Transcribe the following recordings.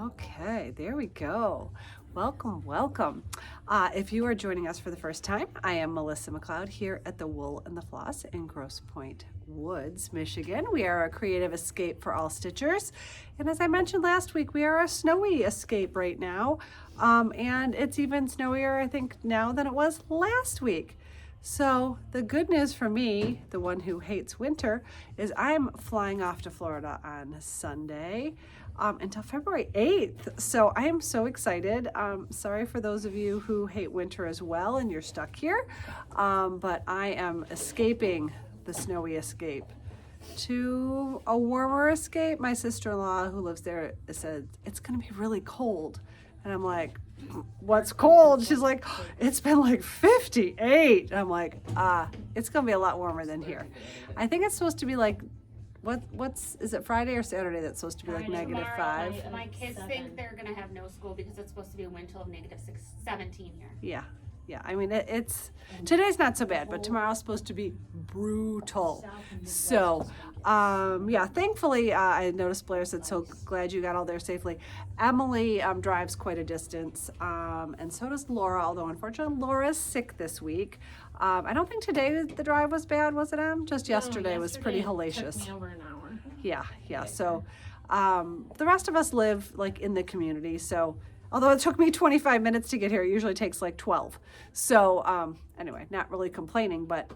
Okay, there we go. Welcome, welcome. If you are joining us for the first time, I am Melissa McLeod here at the Wool and the Floss in Grosse Pointe Woods, Michigan. We are a creative escape for all stitchers. And as I mentioned last week, we are a snowy escape right now. And it's even snowier, I think, now than it was last week. So the good news for me, the one who hates winter, is I'm flying off to Florida on Sunday until February 8th. So I am so excited. Sorry for those of you who hate winter as well and you're stuck here, but I am escaping the snowy escape to a warmer escape. My sister-in-law who lives there said, it's gonna be really cold. And I'm like, what's cold? She's like, it's been like 58. I'm like, it's gonna be a lot warmer than here. I think it's supposed to be like, is it Friday or Saturday that's supposed to be like -5? My kids think they're gonna have no school because it's supposed to be a wind chill of -17 here. Yeah, I mean, today's not so bad, but tomorrow's supposed to be brutal. So, yeah, thankfully, I noticed Blair said, so glad you got all there safely. Emily drives quite a distance, and so does Laura, although unfortunately Laura's sick this week. I don't think today the drive was bad, was it, Em? Just yesterday was pretty hellacious. Took me over an hour. Yeah, so the rest of us live like in the community, so although it took me 25 minutes to get here, it usually takes like 12. So anyway, not really complaining, but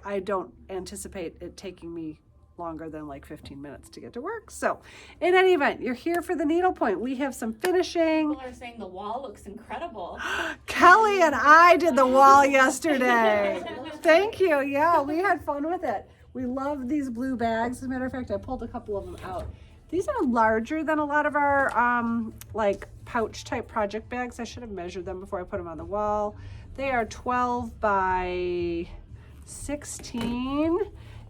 I don't anticipate it taking me longer than like 15 minutes to get to work. So in any event, you're here for the needlepoint. We have some finishing. People are saying the wall looks incredible. Kelly and I did the wall yesterday. Thank you. Yeah, we had fun with it. We love these blue bags. As a matter of fact, I pulled a couple of them out. These are larger than a lot of our like pouch type project bags. I should have measured them before I put them on the wall. They are 12 by 16,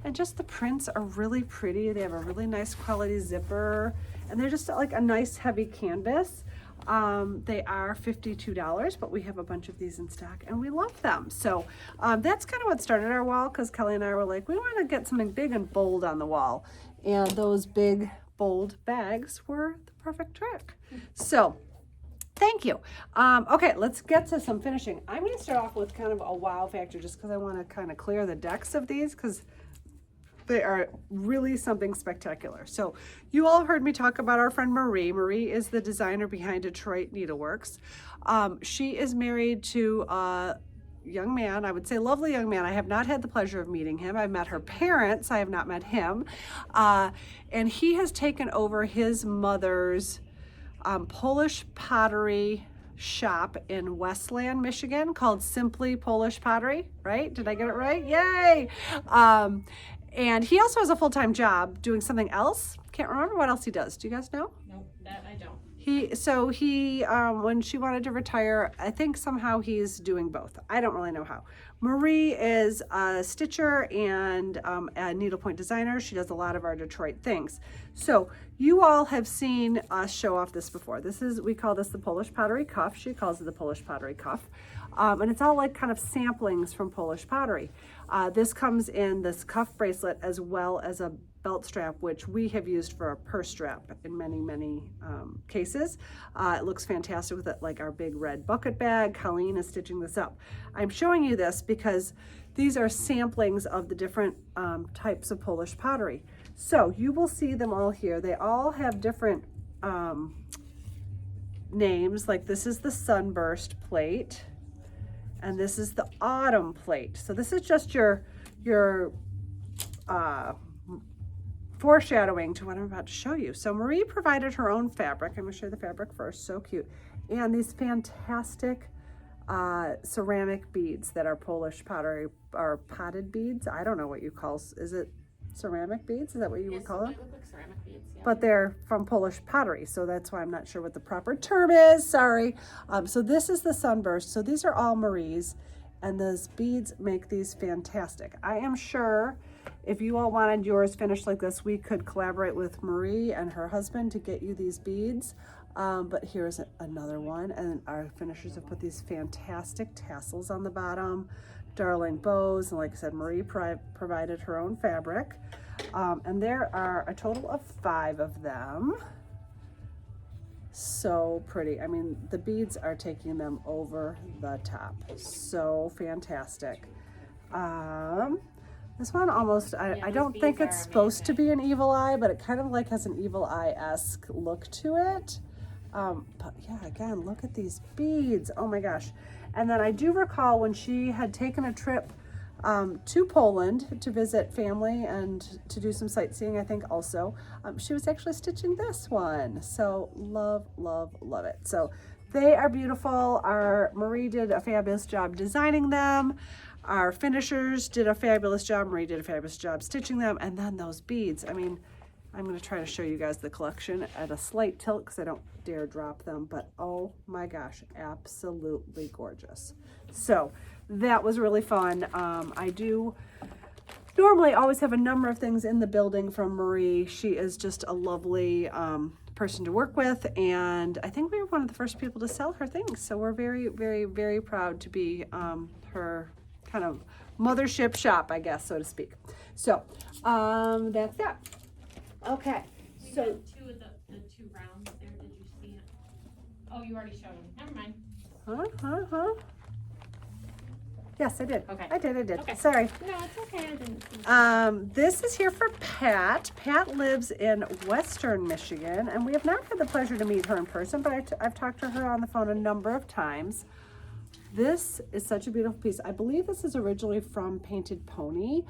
and just the prints are really pretty. They have a really nice quality zipper, and they're just like a nice heavy canvas. They are $52, but we have a bunch of these in stock and we love them. So that's kind of what started our wall, because Kelly and I were like, we want to get something big and bold on the wall, and those big bold bags were the perfect trick. So thank you. Okay, let's get to some finishing. I'm going to start off with kind of a wow factor, just because I want to kind of clear the decks of these, because they are really something spectacular. So you all heard me talk about our friend Marie. Marie is the designer behind Detroit Needleworks. She is married to a young man, I would say lovely young man. I have not had the pleasure of meeting him. I've met her parents. I have not met him. And he has taken over his mother's Polish pottery shop in Westland, Michigan, called Simply Polish Pottery, right? Did I get it right? Yay! And he also has a full-time job doing something else. Can't remember what else he does. Do you guys know? Nope, that I don't. He when she wanted to retire, I think somehow he's doing both. I don't really know how. Marie is a stitcher and a needlepoint designer. She does a lot of our Detroit things. So you all have seen us show off this before. We call this the Polish pottery cuff. She calls it the Polish pottery cuff. And it's all like kind of samplings from Polish pottery. This comes in this cuff bracelet as well as a belt strap, which we have used for a purse strap in many cases. It looks fantastic with it, like our big red bucket bag. Colleen is stitching this up. I'm showing you this because these are samplings of the different types of Polish pottery. So you will see them all here. They all have different names. Like this is the sunburst plate, and this is the autumn plate. So this is just your foreshadowing to what I'm about to show you. So Marie provided her own fabric. I'm going to show you the fabric first. So cute. And these fantastic ceramic beads that are Polish pottery, or potted beads. I don't know what you call, is it ceramic beads? Is that what you would call them? They look like ceramic beads, yeah. But they're from Polish pottery, so that's why I'm not sure what the proper term is. Sorry. So this is the sunburst. So these are all Marie's, and those beads make these fantastic. I am sure if you all wanted yours finished like this, we could collaborate with Marie and her husband to get you these beads. But here's another one, and our finishers have put these fantastic tassels on the bottom, darling bows, and like I said, Marie provided her own fabric. And there are a total of 5 of them. So pretty. I mean, the beads are taking them over the top. So fantastic. This one almost, I don't think it's supposed to be an evil eye, but it kind of like has an evil eye-esque look to it. But yeah, again, look at these beads. Oh my gosh. And then I do recall when she had taken a trip to Poland to visit family and to do some sightseeing, I think also, she was actually stitching this one. So love, love, love it. So they are beautiful. Our Marie did a fabulous job designing them. Our finishers did a fabulous job. Marie did a fabulous job stitching them. And then those beads, I mean, I'm going to try to show you guys the collection at a slight tilt because I don't dare drop them, but oh my gosh, absolutely gorgeous. So that was really fun. I do normally always have a number of things in the building from Marie. She is just a lovely person to work with, and I think we were one of the first people to sell her things. So we're very, very, very proud to be her kind of mothership shop, I guess, so to speak. So that's that. Okay, We so had two of the two rounds there. Did you see it? Oh, you already showed them. Never mind. Yes, I did. Okay. I did. Okay. Sorry. No, it's okay. I didn't see. This is here for Pat. Pat lives in Western Michigan, and we have not had the pleasure to meet her in person, but I've talked to her on the phone a number of times. This is such a beautiful piece. I believe this is originally from Painted Pony,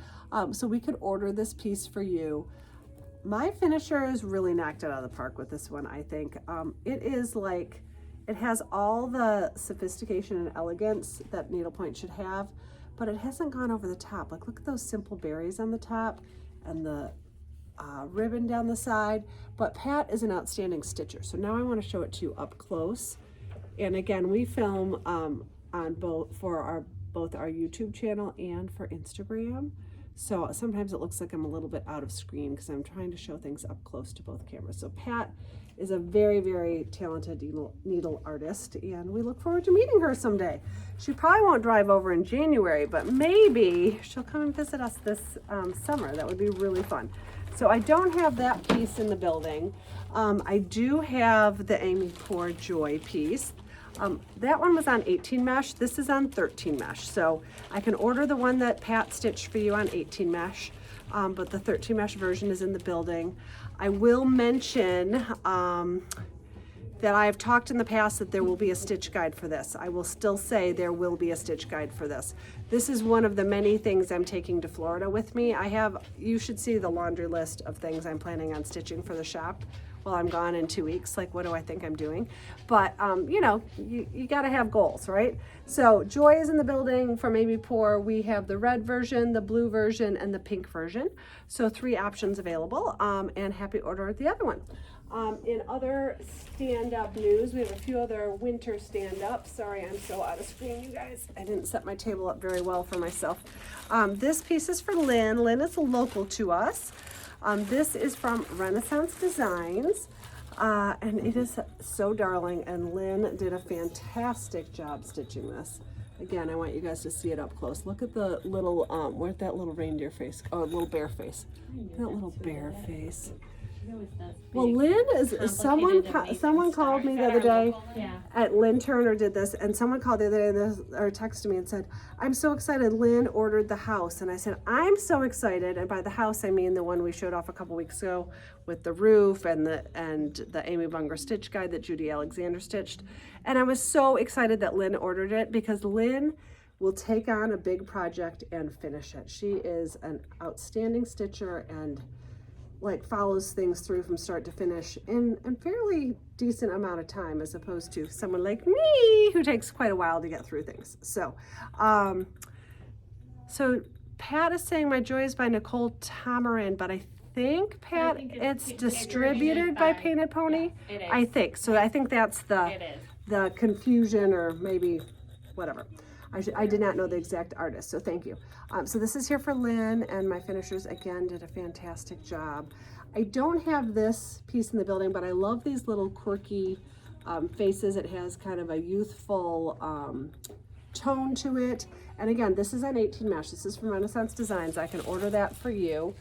so we could order this piece for you. My finisher is really knocked it out of the park with this one, I think. It is like, it has all the sophistication and elegance that needlepoint should have, but it hasn't gone over the top. Like, look at those simple berries on the top and the ribbon down the side. But Pat is an outstanding stitcher. So now I want to show it to you up close. And again, we film on both our YouTube channel and for Instagram. So sometimes it looks like I'm a little bit out of screen because I'm trying to show things up close to both cameras. So Pat is a very, very talented needle artist, and we look forward to meeting her someday. She probably won't drive over in January, but maybe she'll come and visit us this summer. That would be really fun. So I don't have that piece in the building. I do have the Amy Poor Joy piece. That one was on 18 mesh. This is on 13 mesh. So I can order the one that Pat stitched for you on 18 mesh, but the 13 mesh version is in the building. I will mention that I have talked in the past that there will be a stitch guide for this. I will still say there will be a stitch guide for this. This is one of the many things I'm taking to Florida with me. You should see the laundry list of things I'm planning on stitching for the shop while I'm gone in 2 weeks. Like, what do I think I'm doing? But, you know, you gotta have goals, right? So Joy is in the building from Amy Poor. We have the red version, the blue version, and the pink version. So 3 options available, and happy order at the other one. In other stand-up news, we have a few other winter stand-ups. Sorry, I'm so out of screen, you guys. I didn't set my table up very well for myself. This piece is for Lynn. Lynn is local to us. This is from Renaissance Designs, and it is so darling, and Lynn did a fantastic job stitching this. Again, I want you guys to see it up close. Look at the little, where'd that little reindeer face, oh, little bear face. That little bear face. Well, Lynn is someone called me the other day. At Lynn Turner did this, and someone called the other day or texted me and said, "I'm so excited. Lynn ordered the house." And I said, "I'm so excited." And by the house, I mean the one we showed off a couple weeks ago with the roof and the Amy Bunger stitch guide that Judy Alexander stitched. And I was so excited that Lynn ordered it because Lynn will take on a big project and finish it. She is an outstanding stitcher and like follows things through from start to finish in a fairly decent amount of time, as opposed to someone like me who takes quite a while to get through things. So, so Pat is saying My Joy is by Nicole Tomarin, but I think, Pat, it's distributed by Painted Pony. Yeah, it is. I think so. I think that's the confusion, or maybe whatever. I did not know the exact artist, so thank you. So this is here for Lynn, and my finishers again did a fantastic job. I don't have this piece in the building, but I love these little quirky faces. It has kind of a youthful tone to it. And again, this is on 18 mesh. This is from Renaissance Designs. I can order that for you.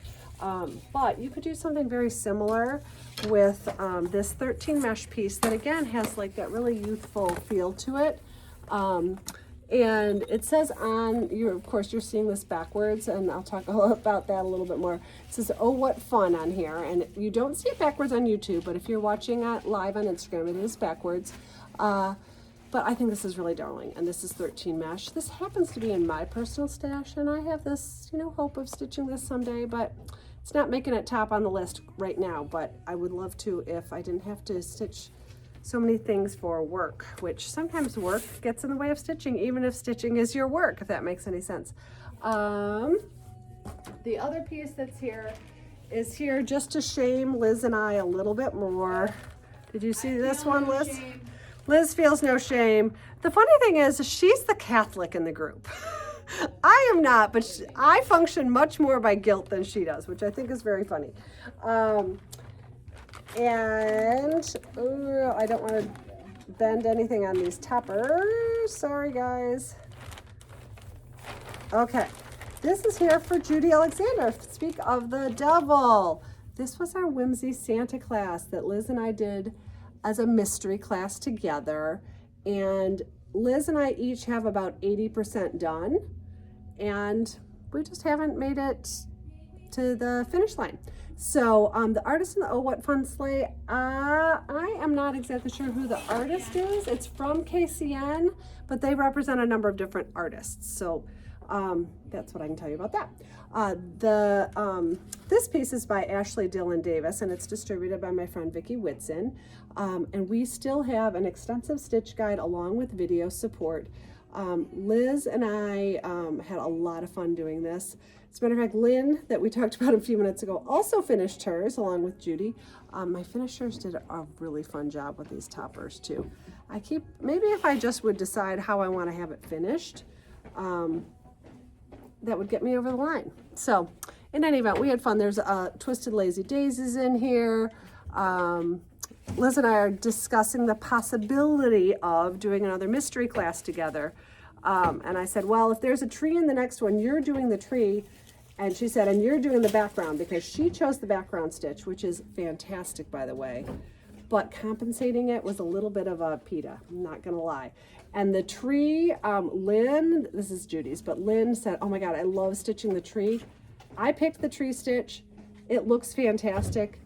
But you could do something very similar with this 13 mesh piece that again has like that really youthful feel to it. And it says on, of course, you're seeing this backwards, and I'll talk about that a little bit more. It says, "Oh, what fun" on here. And you don't see it backwards on YouTube, but if you're watching it live on Instagram, it is backwards. But I think this is really darling, and this is 13 mesh. This happens to be in my personal stash, and I have this, hope of stitching this someday, but it's not making it top on the list right now, but I would love to if I didn't have to stitch so many things for work, which sometimes work gets in the way of stitching, even if stitching is your work, if that makes any sense. The other piece that's here is here just to shame Liz and I a little bit more. Did you see this one, Liz? Shame. Liz feels no shame. The funny thing is, she's the Catholic in the group. I am not, but I function much more by guilt than she does, which I think is very funny. And I don't want to bend anything on these toppers. Sorry, guys. Okay, this is here for Judy Alexander. Speak of the devil. This was our Whimsy Santa class that Liz and I did as a mystery class together. And Liz and I each have about 80% done. And we just haven't made it to the finish line. So the artist in the Oh What Fun Sleigh, I am not exactly sure who the artist is. It's from KCN, but they represent a number of different artists. So that's what I can tell you about that. This piece is by Ashley Dillon Davis, and it's distributed by my friend Vicki Whitson. And we still have an extensive stitch guide along with video support. Liz and I had a lot of fun doing this. As a matter of fact, Lynn, that we talked about a few minutes ago, also finished hers along with Judy. My finishers did a really fun job with these toppers too. Maybe if I just would decide how I want to have it finished, that would get me over the line. So in any event, we had fun. There's Twisted Lazy Daisies in here. Liz and I are discussing the possibility of doing another mystery class together. And I said, well, if there's a tree in the next one, you're doing the tree. And she said, and you're doing the background, because she chose the background stitch, which is fantastic, by the way. But compensating it was a little bit of a pita, I'm not gonna lie. And the tree, Lynn, this is Judy's, but Lynn said, oh my God, I love stitching the tree. I picked the tree stitch. It looks fantastic.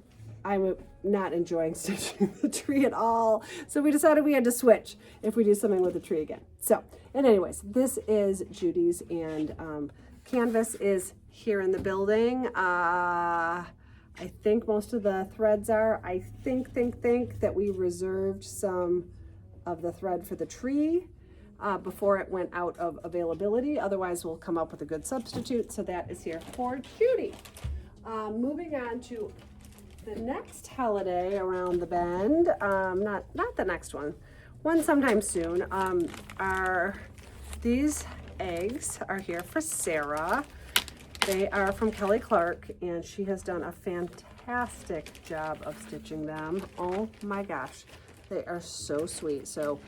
I'm not enjoying stitching the tree at all. So we decided we had to switch if we do something with the tree again. So, and anyways, this is Judy's, and canvas is here in the building. I think most of the threads are. I think that we reserved some of the thread for the tree before it went out of availability. Otherwise, we'll come up with a good substitute. So that is here for Judy. Moving on to the next holiday around the bend, not the next one sometime soon, these eggs are here for Sarah. They are from Kelly Clark, and she has done a fantastic job of stitching them. Oh my gosh, they are so sweet. So,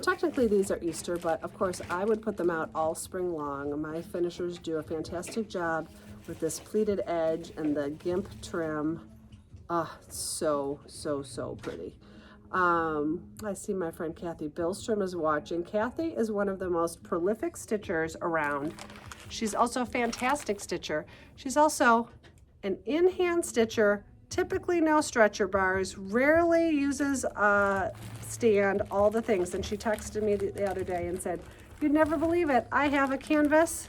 technically these are Easter, but of course I would put them out all spring long. My finishers do a fantastic job with this pleated edge and the gimp trim. So pretty. I see my friend Kathy Billstrom is watching. Kathy is one of the most prolific stitchers around. She's also a fantastic stitcher. She's also an in-hand stitcher, typically no stretcher bars, rarely uses a stand, all the things. And she texted me the other day and said, you'd never believe it, I have a canvas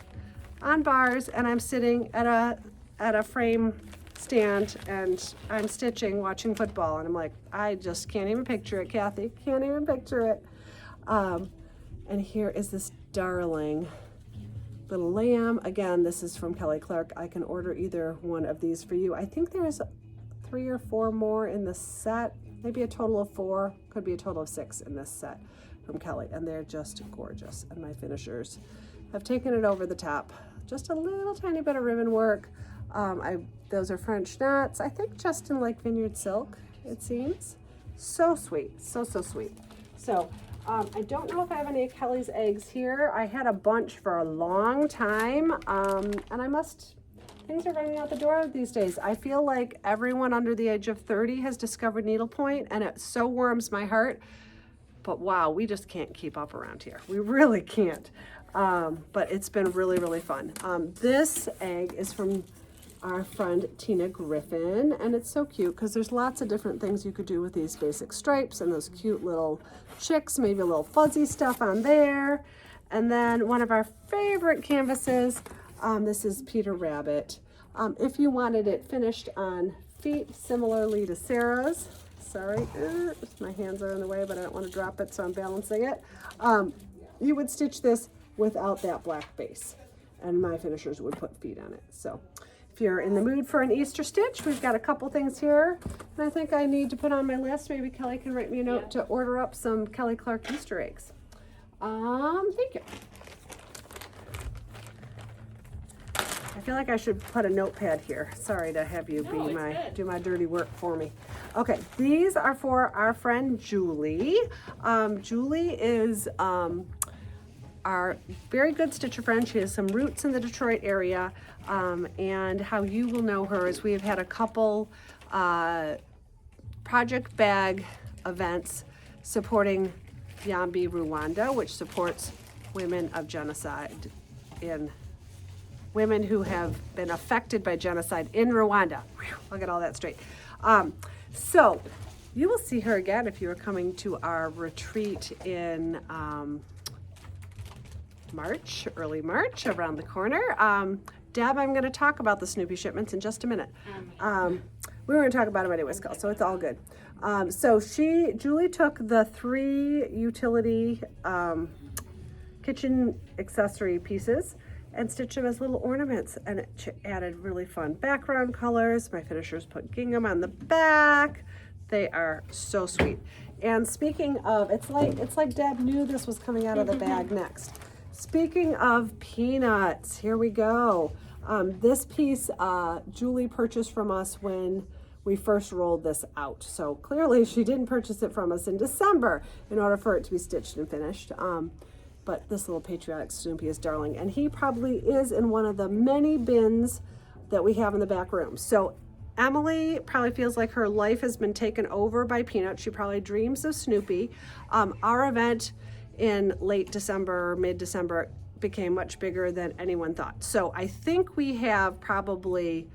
on bars and I'm sitting at a frame stand and I'm stitching, watching football. And I'm like, I just can't even picture it, Kathy. Can't even picture it. And here is this darling little lamb. Again, this is from Kelly Clark. I can order either one of these for you. I think there's 3 or 4 more in the set, maybe a total of 4, could be a total of 6 in this set from Kelly, and they're just gorgeous. And my finishers have taken it over the top. Just a little tiny bit of ribbon work. Those are French knots. I think just in like Vineyard Silk, it seems. So sweet, so sweet. So I don't know if I have any of Kelly's eggs here. I had a bunch for a long time, and I must things are running out the door these days. I feel like everyone under the age of 30 has discovered needlepoint, and it so warms my heart. But wow, we just can't keep up around here. We really can't. But it's been really, really fun. This egg is from our friend Tina Griffin, and it's so cute because there's lots of different things you could do with these basic stripes and those cute little chicks, maybe a little fuzzy stuff on there. And then one of our favorite canvases, this is Peter Rabbit. If you wanted it finished on feet, similarly to Sarah's, sorry, my hands are in the way, but I don't want to drop it, so I'm balancing it. You would stitch this without that black base, and my finishers would put feet on it. So if you're in the mood for an Easter stitch, we've got a couple things here. And I think I need to put on my list. Maybe Kelly can write me a note to order up some Kelly Clark Easter eggs. Thank you. I feel like I should put a notepad here. Sorry to have you do my dirty work for me. Okay, these are for our friend Julie. Julie is our very good stitcher friend. She has some roots in the Detroit area, and how you will know her is we have had a couple project bag events supporting Yambi Rwanda, which supports women of genocide in women who have been affected by genocide in Rwanda. Whew, I'll get all that straight. So you will see her again if you are coming to our retreat in March, early March, around the corner. Deb, I'm going to talk about the Snoopy shipments in just a minute. We were going to talk about them anyways, so it's all good. So Julie took the 3 utility kitchen accessory pieces and stitched them as little ornaments, and it added really fun background colors. My finishers put gingham on the back. They are so sweet. And speaking of, it's like Deb knew this was coming out of the bag next. Speaking of peanuts, here we go. This piece Julie purchased from us when we first rolled this out. So clearly she didn't purchase it from us in December in order for it to be stitched and finished. But this little patriotic Snoopy is darling. And he probably is in one of the many bins that we have in the back room. So Emily probably feels like her life has been taken over by Peanut. She probably dreams of Snoopy. Our event in late December, mid-December, became much bigger than anyone thought. So I think we have probably,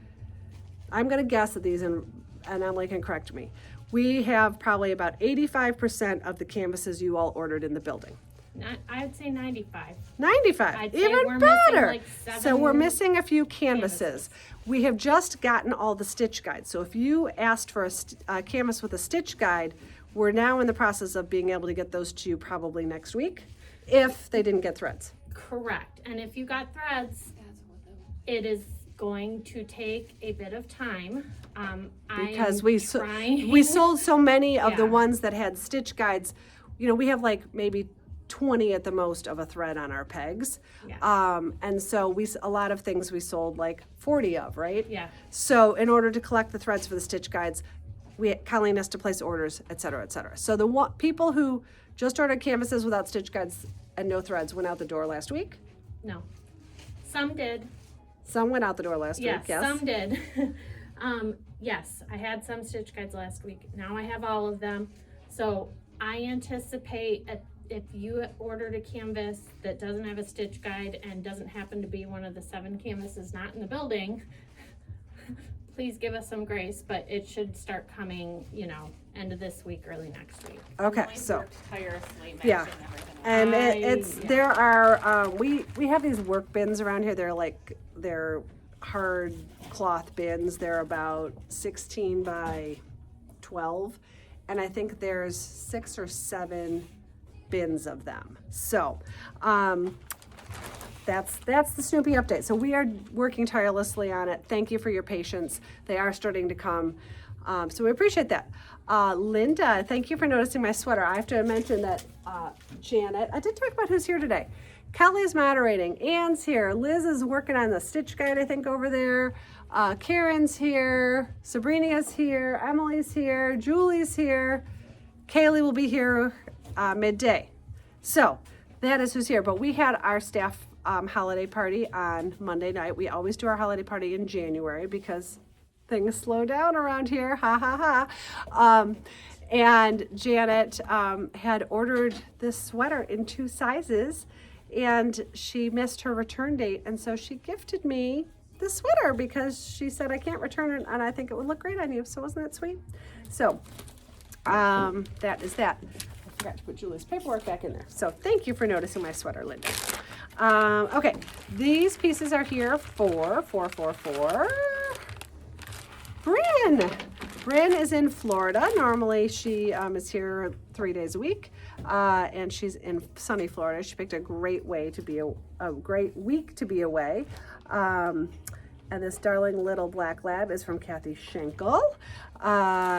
I'm gonna guess at these, and Emily can correct me, we have probably about 85% of the canvases you all ordered in the building. I'd say 95. 95, I'd say even we're better. Like 7 so we're missing a few canvases. We have just gotten all the stitch guides. So if you asked for a canvas with a stitch guide, we're now in the process of being able to get those to you probably next week, if they didn't get threads. Correct. And if you got threads, it is going to take a bit of time. Because we sold so many of the ones that had stitch guides. You know, we have like maybe 20 at the most of a thread on our pegs. Yeah. And so a lot of things we sold like 40 of, right? Yeah. So in order to collect the threads for the stitch guides, Colleen has to place orders, et cetera, et cetera. So the people who just ordered canvases without stitch guides and no threads went out the door last week? No. Some did. Some went out the door last week, yes? Some did. Yes, I had some stitch guides last week. Now I have all of them. So I anticipate if you ordered a canvas that doesn't have a stitch guide and doesn't happen to be one of the 7 canvases not in the building, please give us some grace, but it should start coming, end of this week, early next week. Okay, so tirelessly yeah, and there are we have these work bins around here. They're hard cloth bins. They're about 16 by 12, and I think there's 6 or 7 bins of them. So that's the Snoopy update. So we are working tirelessly on it. Thank you for your patience. They are starting to come. So we appreciate that. Linda, thank you for noticing my sweater. I have to mention that Janet, I did talk about who's here today. Kelly's moderating, Ann's here, Liz is working on the stitch guide, I think, over there. Karen's here, Sabrina's here, Emily's here, Julie's here. Kaylee will be here midday. So that is who's here, but we had our staff holiday party on Monday night. We always do our holiday party in January because things slow down around here, ha ha ha. And Janet had ordered this sweater in 2 sizes, and she missed her return date, and so she gifted me the sweater because she said I can't return it and I think it would look great on you. So wasn't that sweet? So that is that. I forgot to put Julie's paperwork back in there. So thank you for noticing my sweater, Linda. Okay, these pieces are here for Bryn. Bryn is in Florida. Normally she is here 3 days a week, and she's in sunny Florida. She picked a great way to be a great week to be away. And this darling little black lab is from Kathy Schenkel.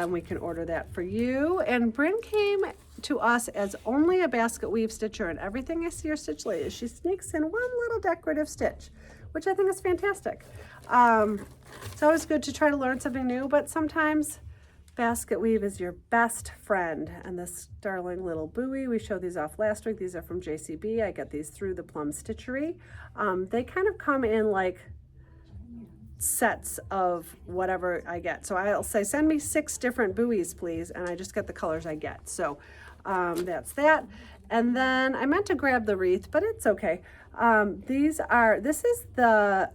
We can order that for you. And Bryn came to us as only a basket weave stitcher, and everything I see her stitch lately is she sneaks in one little decorative stitch, which I think is fantastic. It's always good to try to learn something new, but sometimes basket weave is your best friend. And this darling little buoy, we showed these off last week. These are from JCB. I get these through the Plum Stitchery. They kind of come in like sets of whatever I get. So I'll say, send me 6 different buoys, please. And I just get the colors I get. So that's that. And then I meant to grab the wreath, but it's okay. This is the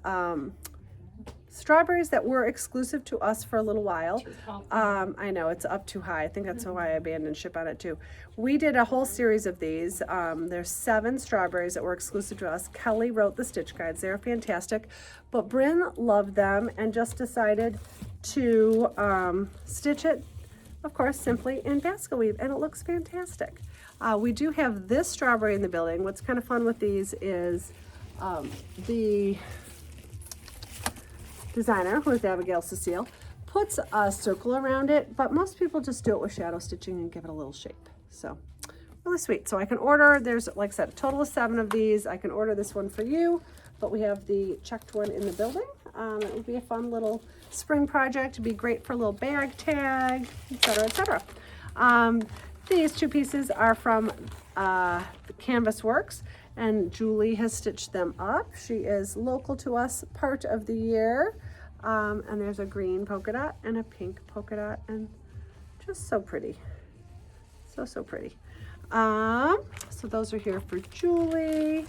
strawberries that were exclusive to us for a little while. I know it's up too high. I think that's why I abandoned ship on it too. We did a whole series of these. There's 7 strawberries that were exclusive to us. Kelly wrote the stitch guides. They're fantastic. But Bryn loved them and just decided to stitch it, of course, simply in basket weave, and it looks fantastic. We do have this strawberry in the building. What's kind of fun with these is the designer, who is Abigail Cecile, puts a circle around it, but most people just do it with shadow stitching and give it a little shape. So really sweet. So I can order, there's, like I said, a total of 7 of these. I can order this one for you, but we have the checked one in the building. It would be a fun little spring project. It'd be great for a little bag tag, etc., etc. These 2 pieces are from Canvas Works, and Julie has stitched them up. She is local to us part of the year. And there's a green polka dot and a pink polka dot, and just so pretty. So pretty. So those are here for Julie.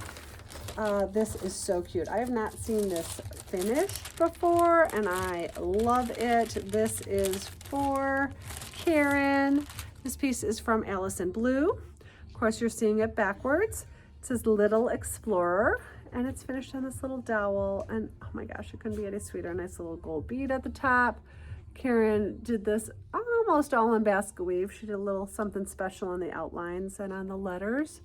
This is so cute. I have not seen this finished before, and I love it. This is for Karen. This piece is from Allison Blue. Of course, you're seeing it backwards. It says Little Explorer, and it's finished on this little dowel, and oh my gosh, it couldn't be any sweeter. Nice little gold bead at the top. Karen did this almost all in basket weave. She did a little something special on the outlines and on the letters,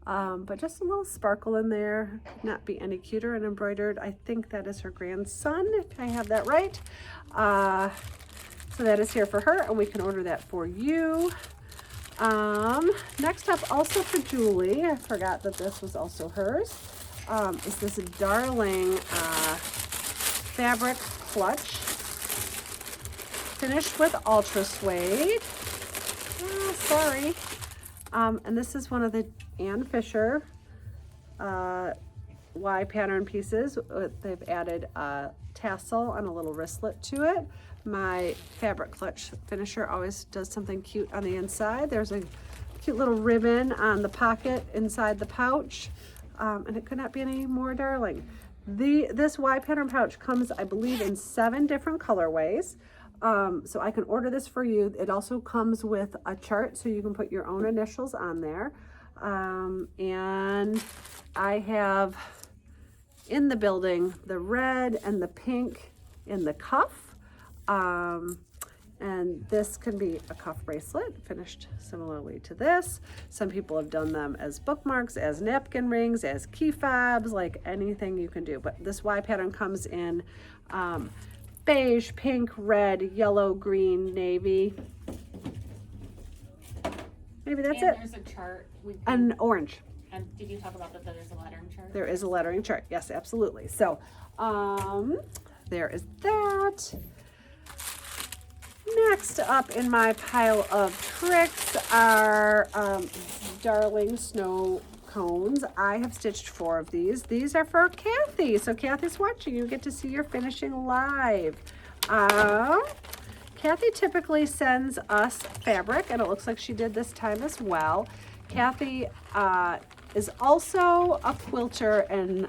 but just a little sparkle in there. Could not be any cuter, and embroidered. I think that is her grandson, if I have that right. So that is here for her, and we can order that for you. Next up, also for Julie, I forgot that this was also hers, is this darling fabric clutch, finished with ultra suede. Oh, sorry. And this is one of the Ann Fisher Y pattern pieces. They've added a tassel and a little wristlet to it. My fabric clutch finisher always does something cute on the inside. There's a cute little ribbon on the pocket inside the pouch, and it could not be any more darling. This Y pattern pouch comes, I believe, in 7 different colorways. So I can order this for you. It also comes with a chart, so you can put your own initials on there. And I have in the building the red and the pink in the cuff. And this can be a cuff bracelet, finished similarly to this. Some people have done them as bookmarks, as napkin rings, as key fobs, like anything you can do. But this Y pattern comes in beige, pink, red, yellow, green, navy. Maybe that's it. There's a chart. And orange. And did you talk about that there's a lettering chart? There is a lettering chart. Yes, absolutely. So there is that. Next up in my pile of tricks are darling snow cones. I have stitched 4 of these. These are for Kathy. So Kathy's watching. You get to see your finishing live. Kathy typically sends us fabric, and it looks like she did this time as well. Kathy is also a quilter and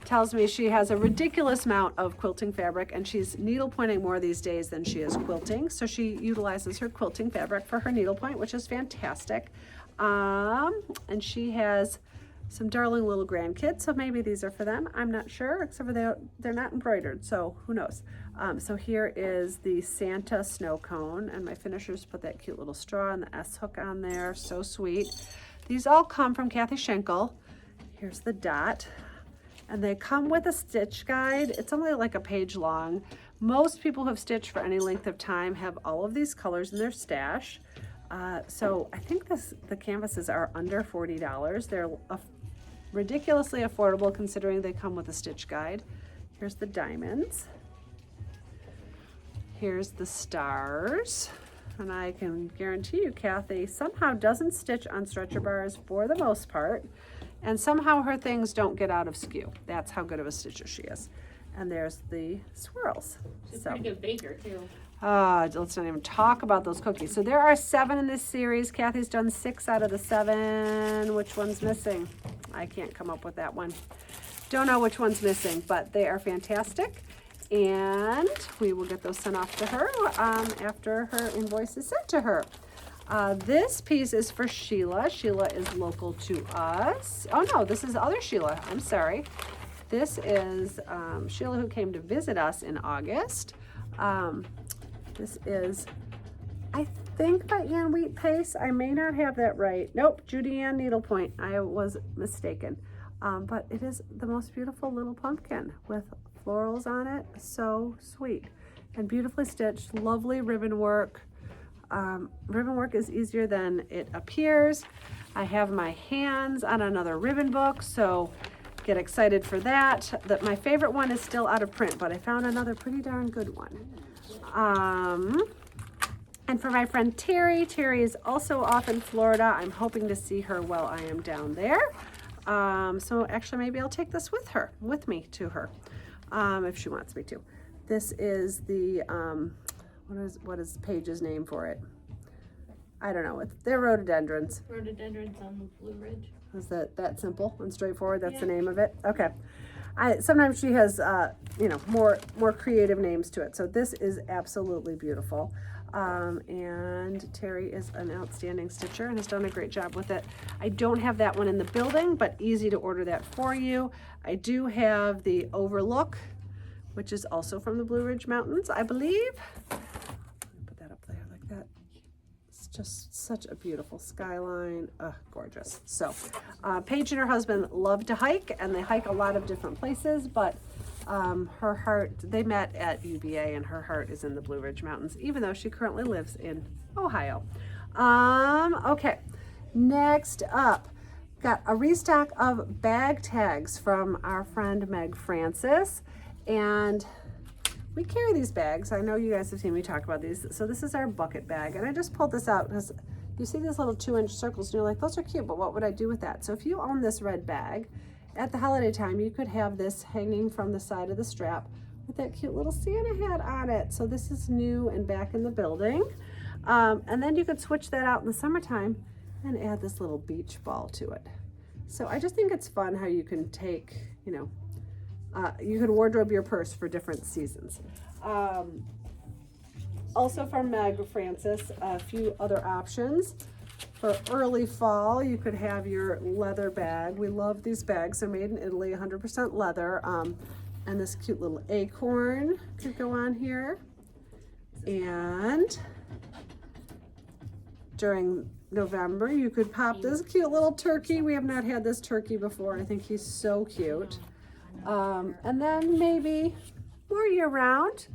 tells me she has a ridiculous amount of quilting fabric, and she's needlepointing more these days than she is quilting. So she utilizes her quilting fabric for her needlepoint, which is fantastic. And she has some darling little grandkids, so maybe these are for them. I'm not sure, except for they're not embroidered, so who knows. So here is the Santa snow cone, and my finishers put that cute little straw and the S hook on there. So sweet. These all come from Kathy Schenkel. Here's the dot. And they come with a stitch guide. It's only like a page long. Most people who have stitched for any length of time have all of these colors in their stash. So I think the canvases are under $40. They're ridiculously affordable considering they come with a stitch guide. Here's the diamonds. Here's the stars. And I can guarantee you Kathy somehow doesn't stitch on stretcher bars for the most part. And somehow her things don't get out of skew. That's how good of a stitcher she is. And there's the swirls. She's a pretty good baker too. Let's not even talk about those cookies. So there are 7 in this series. Kathy's done 6 out of the 7. Which one's missing? I can't come up with that one. Don't know which one's missing, but they are fantastic. And we will get those sent off to her after her invoice is sent to her. This piece is for Sheila. Sheila is local to us. Oh no, this is other Sheila. I'm sorry. This is Sheila who came to visit us in August. This is, I think, by Ann Wheat Pace. I may not have that right. Nope, Judy Ann Needlepoint. I was mistaken. But it is the most beautiful little pumpkin with florals on it. So sweet and beautifully stitched. Lovely ribbon work. Ribbon work is easier than it appears. I have my hands on another ribbon book, so get excited for that. My favorite one is still out of print, but I found another pretty darn good one. And for my friend Terry, Terry is also off in Florida. I'm hoping to see her while I am down there. So actually maybe I'll take this with me to her, if she wants me to. This is the, what is Paige's name for it? I don't know. They're rhododendrons. Rhododendrons on the Blue Ridge. Is that simple and straightforward? That's the name of it? Okay. Sometimes she has, more creative names to it. So this is absolutely beautiful. And Terry is an outstanding stitcher and has done a great job with it. I don't have that one in the building, but easy to order that for you. I do have the Overlook, which is also from the Blue Ridge Mountains, I believe. Put that up there like that. It's just such a beautiful skyline. Gorgeous. So Paige and her husband love to hike, and they hike a lot of different places, but her heart, they met at UVA, and her heart is in the Blue Ridge Mountains, even though she currently lives in Ohio. Okay, next up, got a restock of bag tags from our friend Meg Francis, and we carry these bags. I know you guys have seen me talk about these. So this is our bucket bag, and I just pulled this out because you see these little 2-inch circles and you're like, those are cute, but what would I do with that? So if you own this red bag, at the holiday time, you could have this hanging from the side of the strap with that cute little Santa hat on it. So this is new and back in the building. And then you could switch that out in the summertime and add this little beach ball to it. So I just think it's fun how you can take, you can wardrobe your purse for different seasons. Also from Meg Francis, a few other options. For early fall, you could have your leather bag. We love these bags. They're made in Italy, 100% leather. And this cute little acorn could go on here. And during November, you could pop this cute little turkey. We have not had this turkey before. I think he's so cute. And then maybe more year round,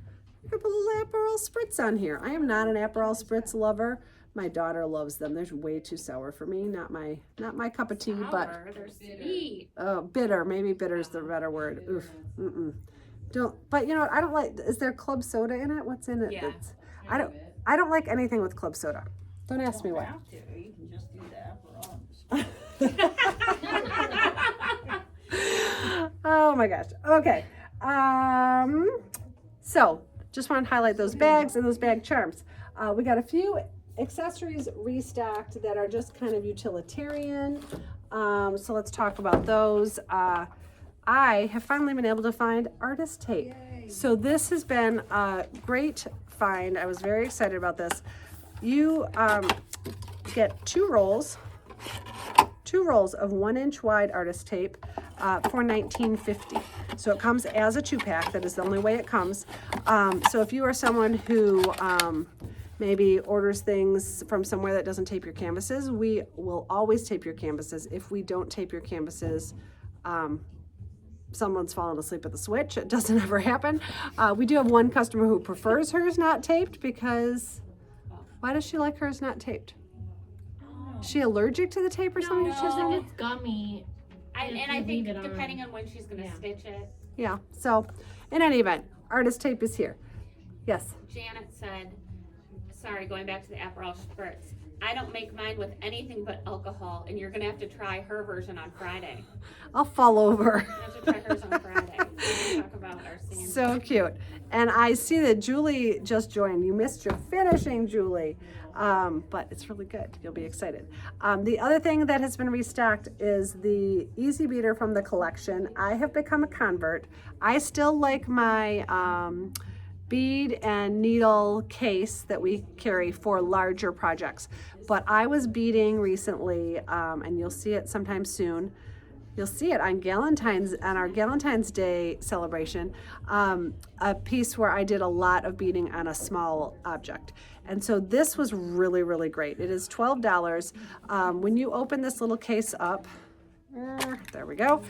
you could put a little Aperol Spritz on here. I am not an Aperol Spritz lover. My daughter loves them. They're way too sour for me. Not my cup of tea, but They're sweet. oh, bitter. Maybe bitter is the better word. Oof. But I don't like, is there club soda in it? What's in it? Yeah. I don't like anything with club soda. Don't ask me why. You can just do the Aperol. Oh my gosh. Okay. So just want to highlight those bags and those bag charms. We got a few accessories restocked that are just kind of utilitarian. So let's talk about those. I have finally been able to find artist tape. Yay. So this has been a great find. I was very excited about this. You get two rolls of 1 inch wide artist tape for $19.50. So it comes as a 2-pack. That is the only way it comes. So if you are someone who maybe orders things from somewhere that doesn't tape your canvases, we will always tape your canvases. If we don't tape your canvases, someone's fallen asleep at the switch. It doesn't ever happen. We do have one customer who prefers hers not taped because, why does she like hers not taped? Is she allergic to the tape or something? No, it's gummy. And I think depending on when she's gonna stitch it. Yeah, so in any event, artist tape is here. Yes. Janet said, sorry, going back to the Aperol spritz, I don't make mine with anything but alcohol, and you're gonna have to try her version on Friday. I'll fall over. You have to try hers on Friday. We'll talk about our sand. So cute. And I see that Julie just joined. You missed your finishing, Julie. But it's really good. You'll be excited. The other thing that has been restocked is the Easy Beater from the collection. I have become a convert. I still like my bead and needle case that we carry for larger projects. But I was beading recently, and you'll see it sometime soon. You'll see it on our Galentine's Day celebration, a piece where I did a lot of beading on a small object. And so this was really, really great. It is $12. When you open this little case up, there we go.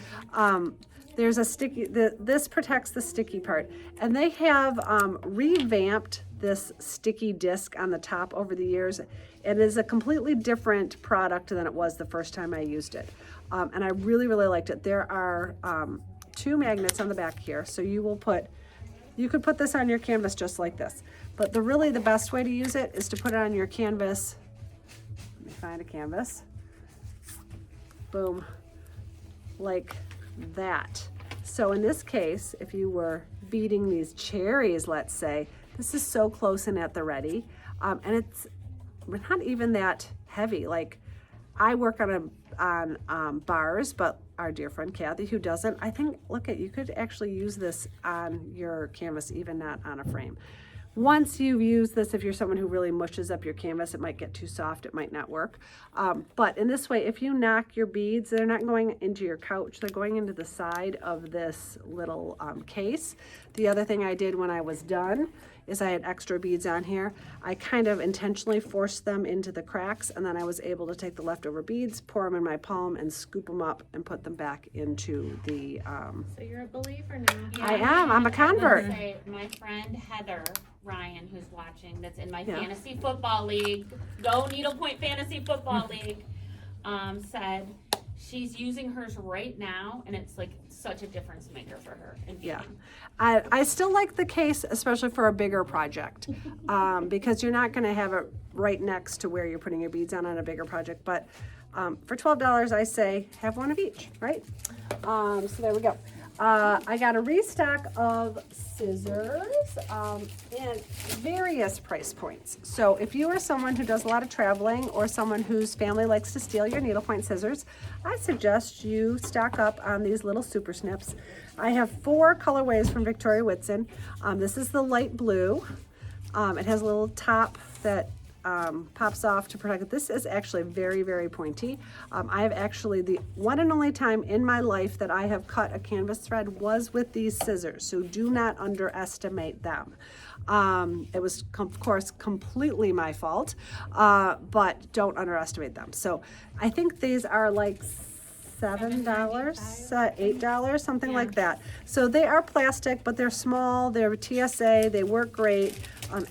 There's a sticky, this protects the sticky part. And they have revamped this sticky disc on the top over the years. It is a completely different product than it was the first time I used it. And I really, really liked it. There are 2 magnets on the back here. So you could put this on your canvas just like this. But the best way to use it is to put it on your canvas. Let me find a canvas. Boom. Like that. So in this case, if you were beading these cherries, let's say, this is so close and at the ready. And it's not even that heavy. Like, I work on bars, but our dear friend Kathy, who doesn't, I think, you could actually use this on your canvas, even not on a frame. Once you've used this, if you're someone who really mushes up your canvas, it might get too soft, it might not work. But in this way, if you knock your beads, they're not going into your couch, they're going into the side of this little case. The other thing I did when I was done is I had extra beads on here. I kind of intentionally forced them into the cracks, and then I was able to take the leftover beads, pour them in my palm, and scoop them up and put them back into the... So you're a believer now. Yeah, I am, I'm a convert. My friend Heather Ryan, who's watching, that's in my fantasy football league, Go Needlepoint Fantasy Football League, said she's using hers right now, and it's like such a difference maker for her in beading. Yeah, I still like the case, especially for a bigger project, because you're not going to have it right next to where you're putting your beads on a bigger project. But for $12, I say have one of each, right? So there we go. I got a restock of scissors in various price points. So if you are someone who does a lot of traveling or someone whose family likes to steal your needlepoint scissors, I suggest you stock up on these little super snips. I have 4 colorways from Victoria Whitson. This is the light blue. It has a little top that pops off to protect it. This is actually very, very pointy. I have actually, the one and only time in my life that I have cut a canvas thread was with these scissors, so do not underestimate them. It was, of course, completely my fault, but don't underestimate them. So I think these are like $7, $8, something like that. So they are plastic, but they're small, they're TSA, they work great.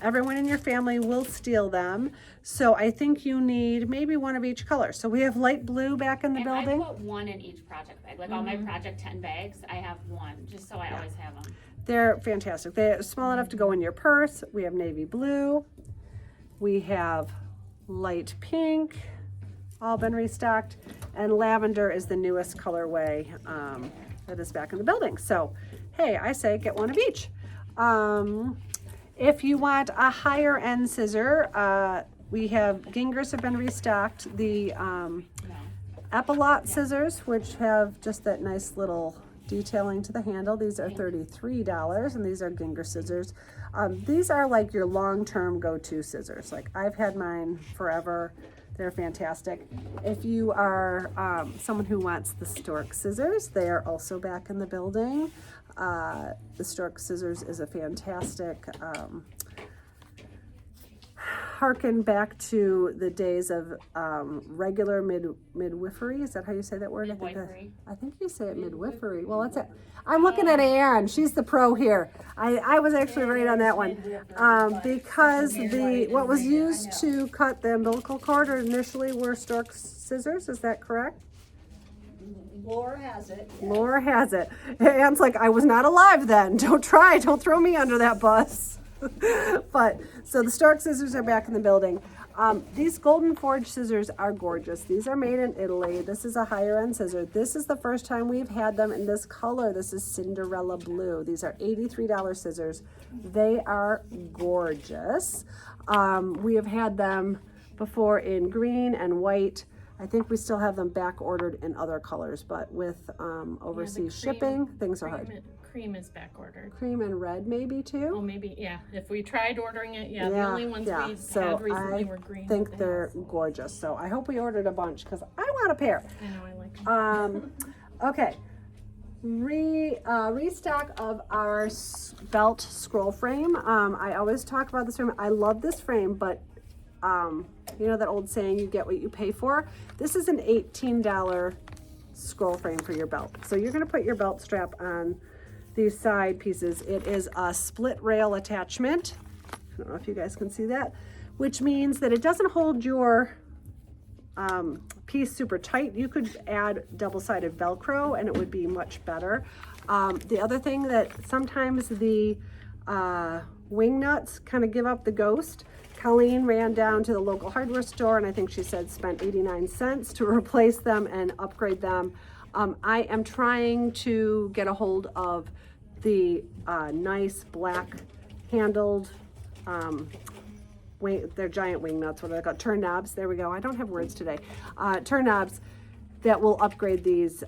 Everyone in your family will steal them. So I think you need maybe one of each color. So we have light blue back in the building. I put one in each project bag. Like all my project 10 bags, I have one, just so I always have them. They're fantastic. They're small enough to go in your purse. We have navy blue. We have light pink. all been restocked. And lavender is the newest colorway that is back in the building. So, hey, I say get one of each. If you want a higher end scissor, we have Gingers have been restocked. The Epilot scissors, which have just that nice little detailing to the handle. These are $33, and these are Ginger scissors. These are like your long-term go-to scissors. Like I've had mine forever. They're fantastic. If you are someone who wants the Stork scissors, they are also back in the building. The Stork scissors is a fantastic harken back to the days of regular midwifery. Is that how you say that word? Midwifery. I think you say it midwifery. Well, it's I'm looking at Ann. She's the pro here. I was actually right on that one. Because what was used to cut the umbilical cord initially were Stork scissors. Is that correct? Laura has it. Laura has it. Ann's like, I was not alive then. Don't throw me under that bus. But so the Stork scissors are back in the building. These Golden Forge scissors are gorgeous. These are made in Italy. This is a higher end scissor. This is the first time we've had them in this color. This is Cinderella Blue. These are $83 scissors. They are gorgeous. We have had them before in green and white. I think we still have them back ordered in other colors, but with overseas shipping, things are hard. Cream is back ordered. Cream and red maybe too? Oh, maybe, yeah. If we tried ordering it, the only ones we had recently were green. I think they're gorgeous. So I hope we ordered a bunch because I want a pair. I know, I like them. Okay. Restock of our belt scroll frame. I always talk about this frame. I love this frame, but you know that old saying, you get what you pay for? This is an $18 scroll frame for your belt. So you're going to put your belt strap on these side pieces. It is a split rail attachment. I don't know if you guys can see that, which means that it doesn't hold your piece super tight. You could add double-sided Velcro and it would be much better. The other thing that sometimes the wing nuts kind of give up the ghost. Colleen ran down to the local hardware store and I think she said spent 89 cents to replace them and upgrade them. I am trying to get a hold of the nice black handled they're giant wing nuts, what are they called? Turn knobs. There we go. I don't have words today. Turn knobs that will upgrade these,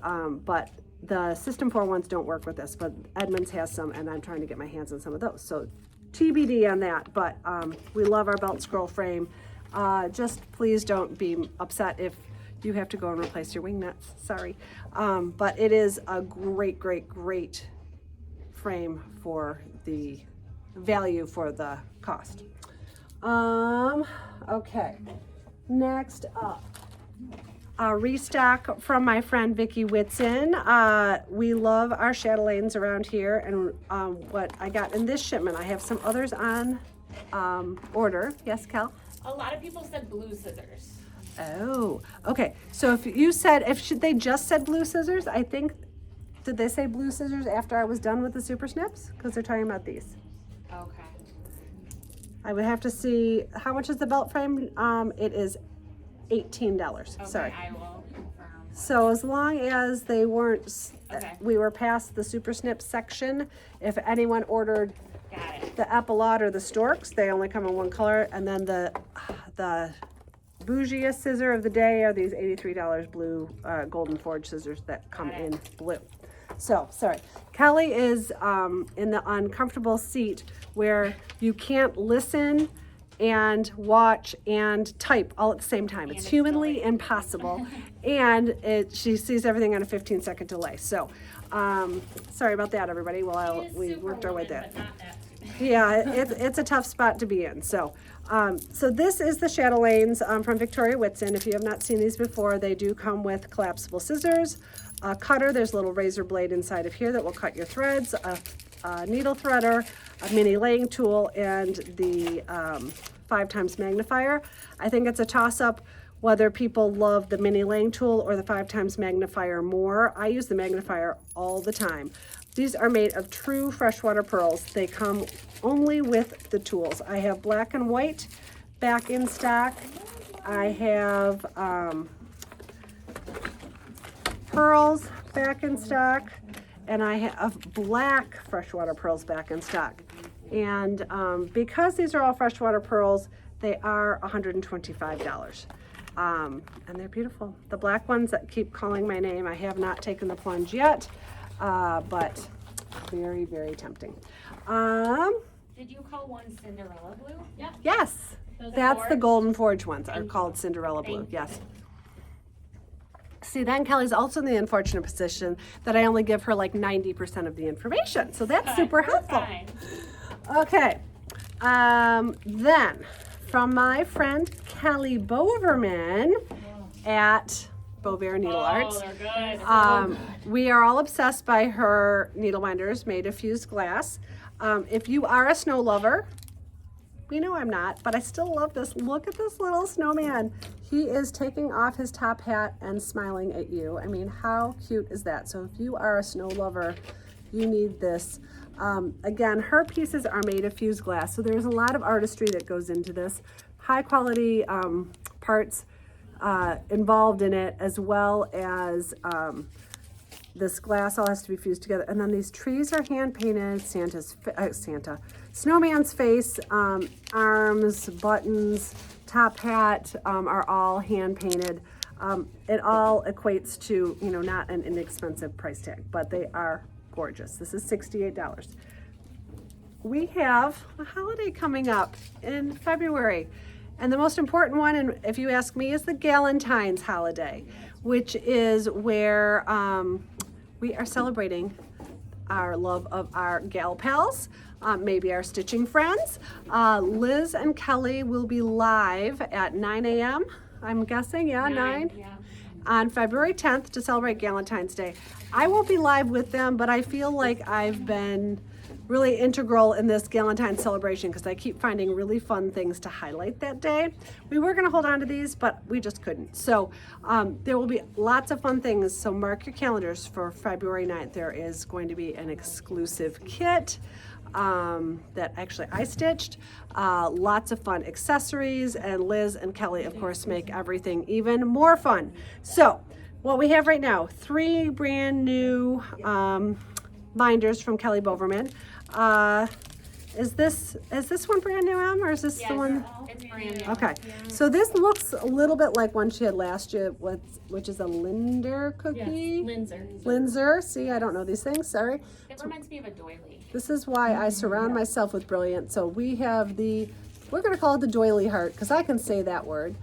but the System 4 ones don't work with this, but Edmunds has some and I'm trying to get my hands on some of those. So TBD on that, but we love our belt scroll frame. Just please don't be upset if you have to go and replace your wing nuts. Sorry. But it is a great, great, great frame for the value for the cost. Okay. Next up, a restock from my friend Vicki Whitson. We love our chatelaines around here, and what I got in this shipment, I have some others on order. Yes, Cal? A lot of people said blue scissors. Oh, okay. So if they just said blue scissors, I think, did they say blue scissors after I was done with the super snips? Because they're talking about these. Okay. I would have to see, how much is the belt frame? It is $18. Okay, Sorry. I will confirm. So as long as they weren't, Okay. we were past the super snip section, if anyone ordered Got it. the Epilot or the Storks, they only come in one color, and then the bougiest scissor of the day are these $83 blue Golden Forge scissors that come in blue. So, sorry. Kelly is in the uncomfortable seat where you can't listen and watch and type all at the same time. It's humanly impossible. And she sees everything on a 15-second delay. So, sorry about that, everybody. Well, we worked our way there. Yeah, it's a tough spot to be in. So, so this is the chatelaines from Victoria Whitson. If you have not seen these before, they do come with collapsible scissors, a cutter. There's a little razor blade inside of here that will cut your threads, a needle threader, a mini laying tool, and the 5x magnifier. I think it's a toss-up whether people love the mini laying tool or the 5x magnifier more. I use the magnifier all the time. These are made of true freshwater pearls. They come only with the tools. I have black and white back in stock. I have pearls back in stock, and I have black freshwater pearls back in stock. And because these are all freshwater pearls, they are $125. And they're beautiful. The black ones that keep calling my name, I have not taken the plunge yet, but very, very tempting. Did you call one Cinderella blue? Yeah. Yes, Those are that's the Forge? Golden Forge ones are Thank called you. Cinderella blue, Thank you. yes. See, then Kelly's also in the unfortunate position that I only give her like 90% of the information, so that's super We're helpful. fine. Okay, then from my friend Kelly Boverman at Beauvais Needle Arts. Oh, they're good. We are all obsessed by her needle binders made of fused glass. If you are a snow lover, we know I'm not, but I still love this. Look at this little snowman. He is taking off his top hat and smiling at you. I mean, how cute is that? So if you are a snow lover, you need this. Again, her pieces are made of fused glass, so there's a lot of artistry that goes into this. High quality parts involved in it, as well as this glass all has to be fused together. And then these trees are hand painted. Snowman's face, arms, buttons, top hat are all hand painted. It all equates to, you know, not an inexpensive price tag, but they are gorgeous. This is $68. We have a holiday coming up in February. And the most important one, and if you ask me, is the Galentine's holiday, which is where we are celebrating our love of our gal pals, maybe our stitching friends. Liz and Kelly will be live at 9 a.m. I'm guessing, yeah, 9. Yeah. On February 10th to celebrate Galentine's Day. I won't be live with them, but I feel like I've been really integral in this Galentine's celebration because I keep finding really fun things to highlight that day. We were gonna hold on to these, but we just couldn't. So there will be lots of fun things. So mark your calendars for February 9th. There is going to be an exclusive kit that actually I stitched. Lots of fun accessories, and Liz and Kelly, of course, make everything even more fun. So what we have right now, 3 brand new binders from Kelly Boverman. Is this one brand new, Em, or is this the one? It's brand new. Okay, so this looks a little bit like one she had last year, which is a Linder cookie. Yes, Linzer. Linzer. See, I don't know these things. Sorry. It reminds me of a doily. This is why I surround myself with brilliant. So we have we're going to call it the doily heart because I can say that word.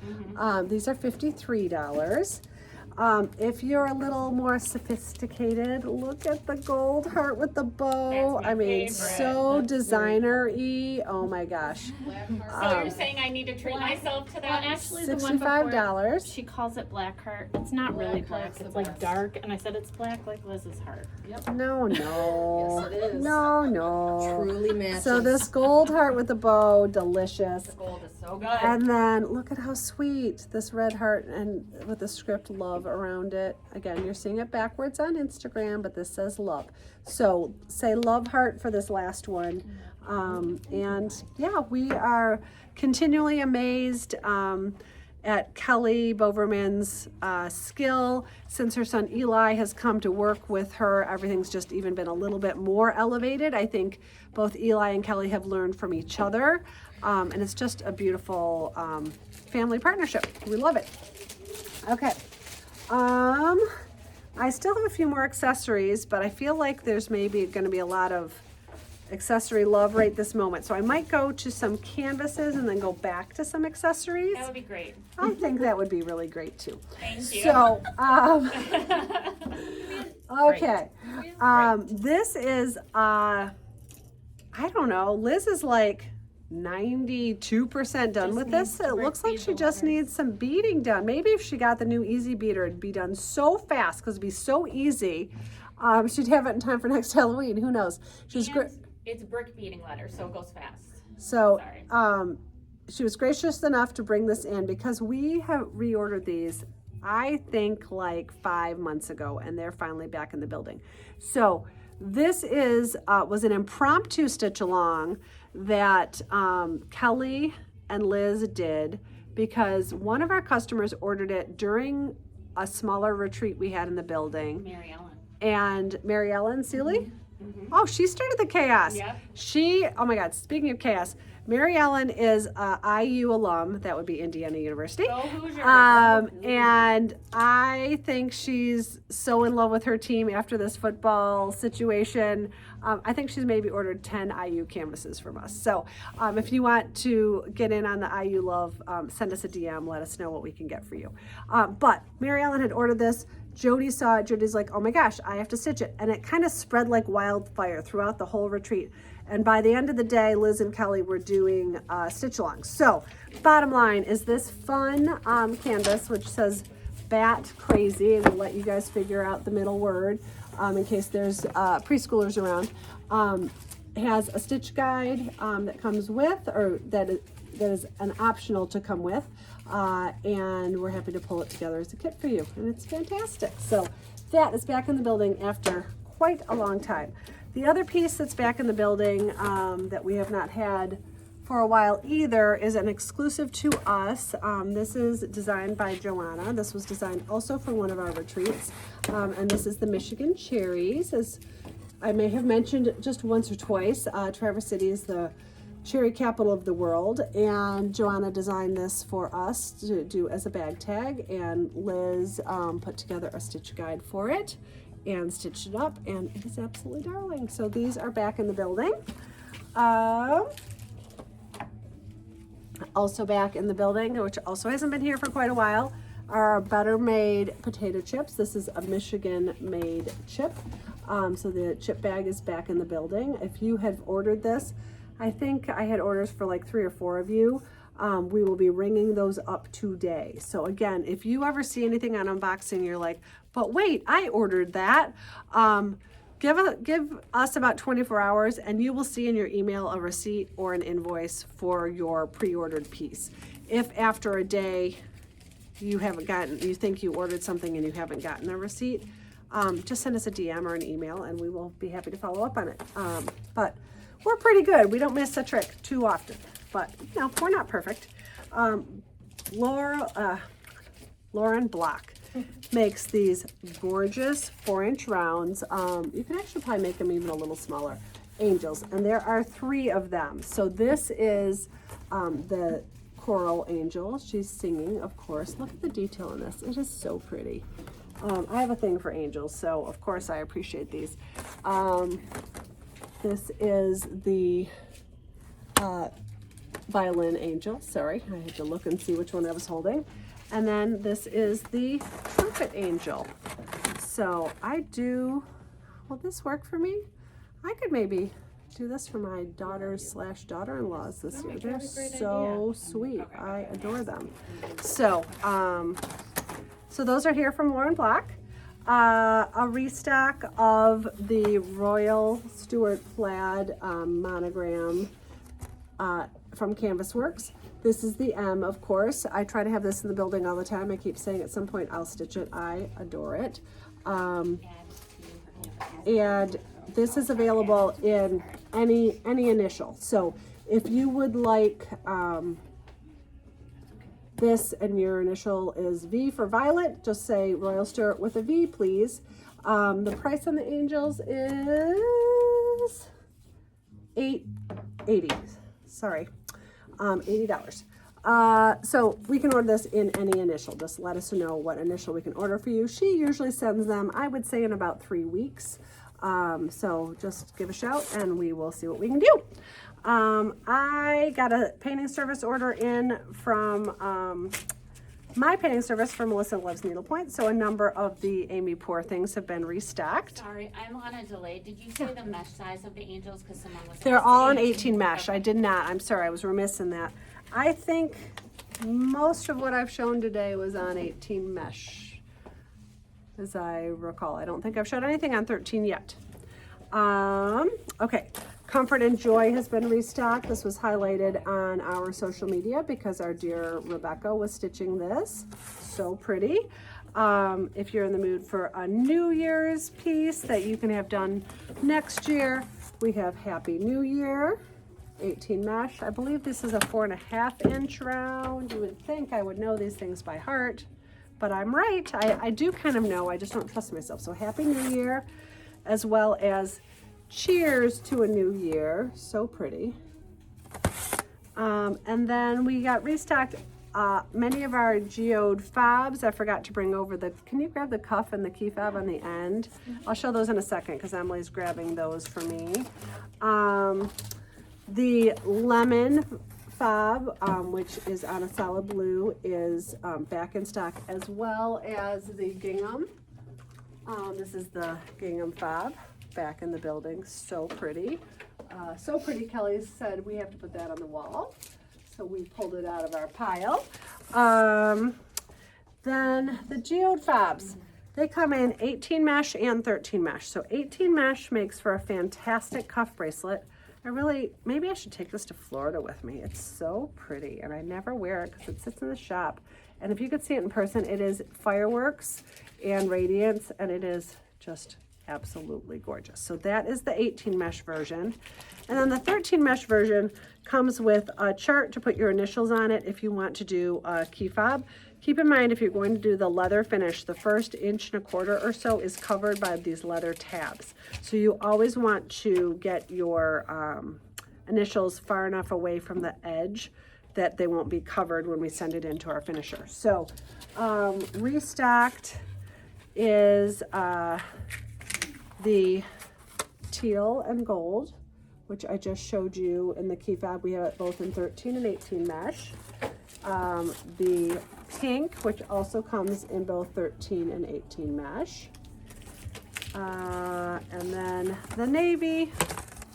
These are $53. If you're a little more sophisticated, look at the gold heart with the bow. That's my I mean, favorite. so designer-y. Oh my gosh. So you're saying I need to treat myself to Well, that? actually, the one before, $65. she calls it black heart. It's not really black. It's like dark, and I said it's black like Liz's heart. No, no. Yes, it is. No. Truly matches. So this gold heart with the bow, delicious. Gold is so good. And then look at how sweet this red heart and with the script love around it. Again, you're seeing it backwards on Instagram, but this says love. So say love heart for this last one. And yeah, we are continually amazed at Kelly Boverman's skill. Since her son Eli has come to work with her, everything's just even been a little bit more elevated. I think both Eli and Kelly have learned from each other. And it's just a beautiful family partnership. We love it. Okay. I still have a few more accessories, but I feel like there's maybe going to be a lot of accessory love right this moment. So I might go to some canvases and then go back to some accessories. That would be great. I think that would be really great too. Thank you. So, okay. This is, I don't know, Liz is like 92% done with this. It looks like she just needs some beading done. Maybe if she got the new easy beater, it'd be done so fast because it'd be so easy. She'd have it in time for next Halloween. Who knows? She's great. It's brick beading letter, so it goes fast. So, Sorry. she was gracious enough to bring this in because we have reordered these, I think, like 5 months ago, and they're finally back in the building. So this was an impromptu stitch along that Kelly and Liz did because one of our customers ordered it during a smaller retreat we had in the building. Mary Ellen. And Mary Ellen Seeley? Oh, she started the chaos. Yep. Oh my God, speaking of chaos, Mary Ellen is a IU alum. That would be Indiana University. Go Hoosiers. And I think she's so in love with her team after this football situation. I think she's maybe ordered 10 IU canvases from us. So if you want to get in on the IU love, send us a DM. Let us know what we can get for you. But Mary Ellen had ordered this. Jody saw it. Jody's like, oh my gosh, I have to stitch it. And it kind of spread like wildfire throughout the whole retreat. And by the end of the day, Liz and Kelly were doing stitch alongs. So bottom line is this fun canvas, which says Bat Crazy, and we'll let you guys figure out the middle word in case there's preschoolers around. Has a stitch guide that comes with, or that is an optional to come with. And we're happy to pull it together as a kit for you, and it's fantastic. So that is back in the building after quite a long time. The other piece that's back in the building that we have not had for a while either is an exclusive to us. This is designed by Joanna. This was designed also for one of our retreats, and this is the Michigan Cherries. As I may have mentioned just once or twice, Traverse City is the cherry capital of the world, and Joanna designed this for us to do as a bag tag, and Liz put together a stitch guide for it and stitched it up, and it is absolutely darling. So these are back in the building. Also back in the building, which also hasn't been here for quite a while, are our Better Made potato chips. This is a Michigan made chip. So the chip bag is back in the building. If you have ordered this, I think I had orders for like 3 or 4 of you. We will be ringing those up today. So again, if you ever see anything on unboxing, you're like, but wait, I ordered that. Give us about 24 hours and you will see in your email a receipt or an invoice for your pre-ordered piece. If after a day you think you ordered something and you haven't gotten a receipt, just send us a DM or an email and we will be happy to follow up on it. But we're pretty good. We don't miss a trick too often, but you know, we're not perfect. Lauren Block makes these gorgeous 4-inch rounds. You can actually probably make them even a little smaller, angels, and there are 3 of them. So this is the coral angel. She's singing, of course. Look at the detail in this. It is so pretty. I have a thing for angels, so of course I appreciate these. This is the violin angel. Sorry, I had to look and see which one I was holding. And then this is the trumpet angel. So will this work for me? I could maybe do this for my daughters/daughter-in-laws this year. They're so sweet. I adore them. So, so those are here from Lauren Block. A restock of the Royal Stuart Plaid monogram from Canvas Works. This is the M, of course. I try to have this in the building all the time. I keep saying at some point I'll stitch it. I adore it. And this is available in any initial. So if you would like this and your initial is V for Violet, just say Royal Stuart with a V, please. The price on the angels is $80. Sorry, $80. So we can order this in any initial. Just let us know what initial we can order for you. She usually sends them, I would say, in about 3 weeks. So just give a shout and we will see what we can do. I got a painting service order in from my painting service for Melissa Loves Needlepoint. So a number of the Amy Poor things have been restocked. Sorry, I'm on a delay. Did you say the mesh size of the angels? Because someone was They're asking. all an 18 mesh. I did not. I'm sorry, I was remiss in that. I think most of what I've shown today was on 18 mesh, as I recall. I don't think I've showed anything on 13 yet. Okay. Comfort and Joy has been restocked. This was highlighted on our social media because our dear Rebecca was stitching this. So pretty. If you're in the mood for a New Year's piece that you can have done next year, we have Happy New Year. 18 mesh. I believe this is a 4.5 inch round. You would think I would know these things by heart, but I'm right. I do kind of know, I just don't trust myself. So Happy New Year, as well as cheers to a new year. So pretty. And then we got restocked many of our geode fobs. I forgot to bring over can you grab the cuff and the key fob on the end? I'll show those in a second because Emily's grabbing those for me. The lemon fob, which is on a solid blue, is back in stock, as well as the gingham. This is the gingham fob back in the building. So pretty. So pretty, Kelly said we have to put that on the wall. So we pulled it out of our pile. Then the geode fobs. They come in 18 mesh and 13 mesh. So 18 mesh makes for a fantastic cuff bracelet. Maybe I should take this to Florida with me. It's so pretty, and I never wear it because it sits in the shop. And if you could see it in person, it is fireworks and radiance, and it is just absolutely gorgeous. So that is the 18 mesh version. And then the 13 mesh version comes with a chart to put your initials on it if you want to do a key fob. Keep in mind, if you're going to do the leather finish, the first 1.25 inches or so is covered by these leather tabs. So you always want to get your initials far enough away from the edge that they won't be covered when we send it into our finisher. So restocked is the teal and gold, which I just showed you in the key fob. We have it both in 13 and 18 mesh. The pink, which also comes in both 13 and 18 mesh. And then the navy,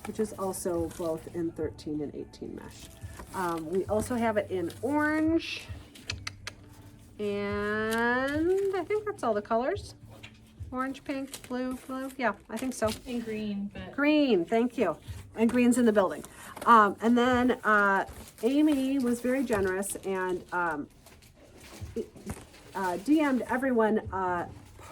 which is also both in 13 and 18 mesh. We also have it in orange, and I think that's all the colors. Orange, pink, blue, yeah, I think so. And green, but Green, thank you. And green's in the building. And then Amy was very generous and DM'd everyone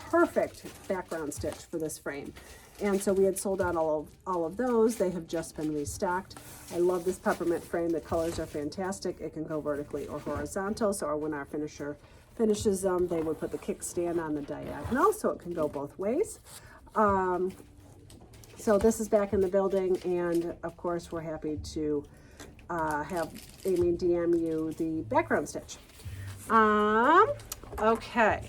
perfect background stitch for this frame. And so we had sold out all of those. They have just been restocked. I love this peppermint frame. The colors are fantastic. It can go vertically or horizontal. So when our finisher finishes them, they would put the kickstand on the diagonal, so it can go both ways. So this is back in the building, and of course we're happy to have Amy DM you the background stitch. Okay.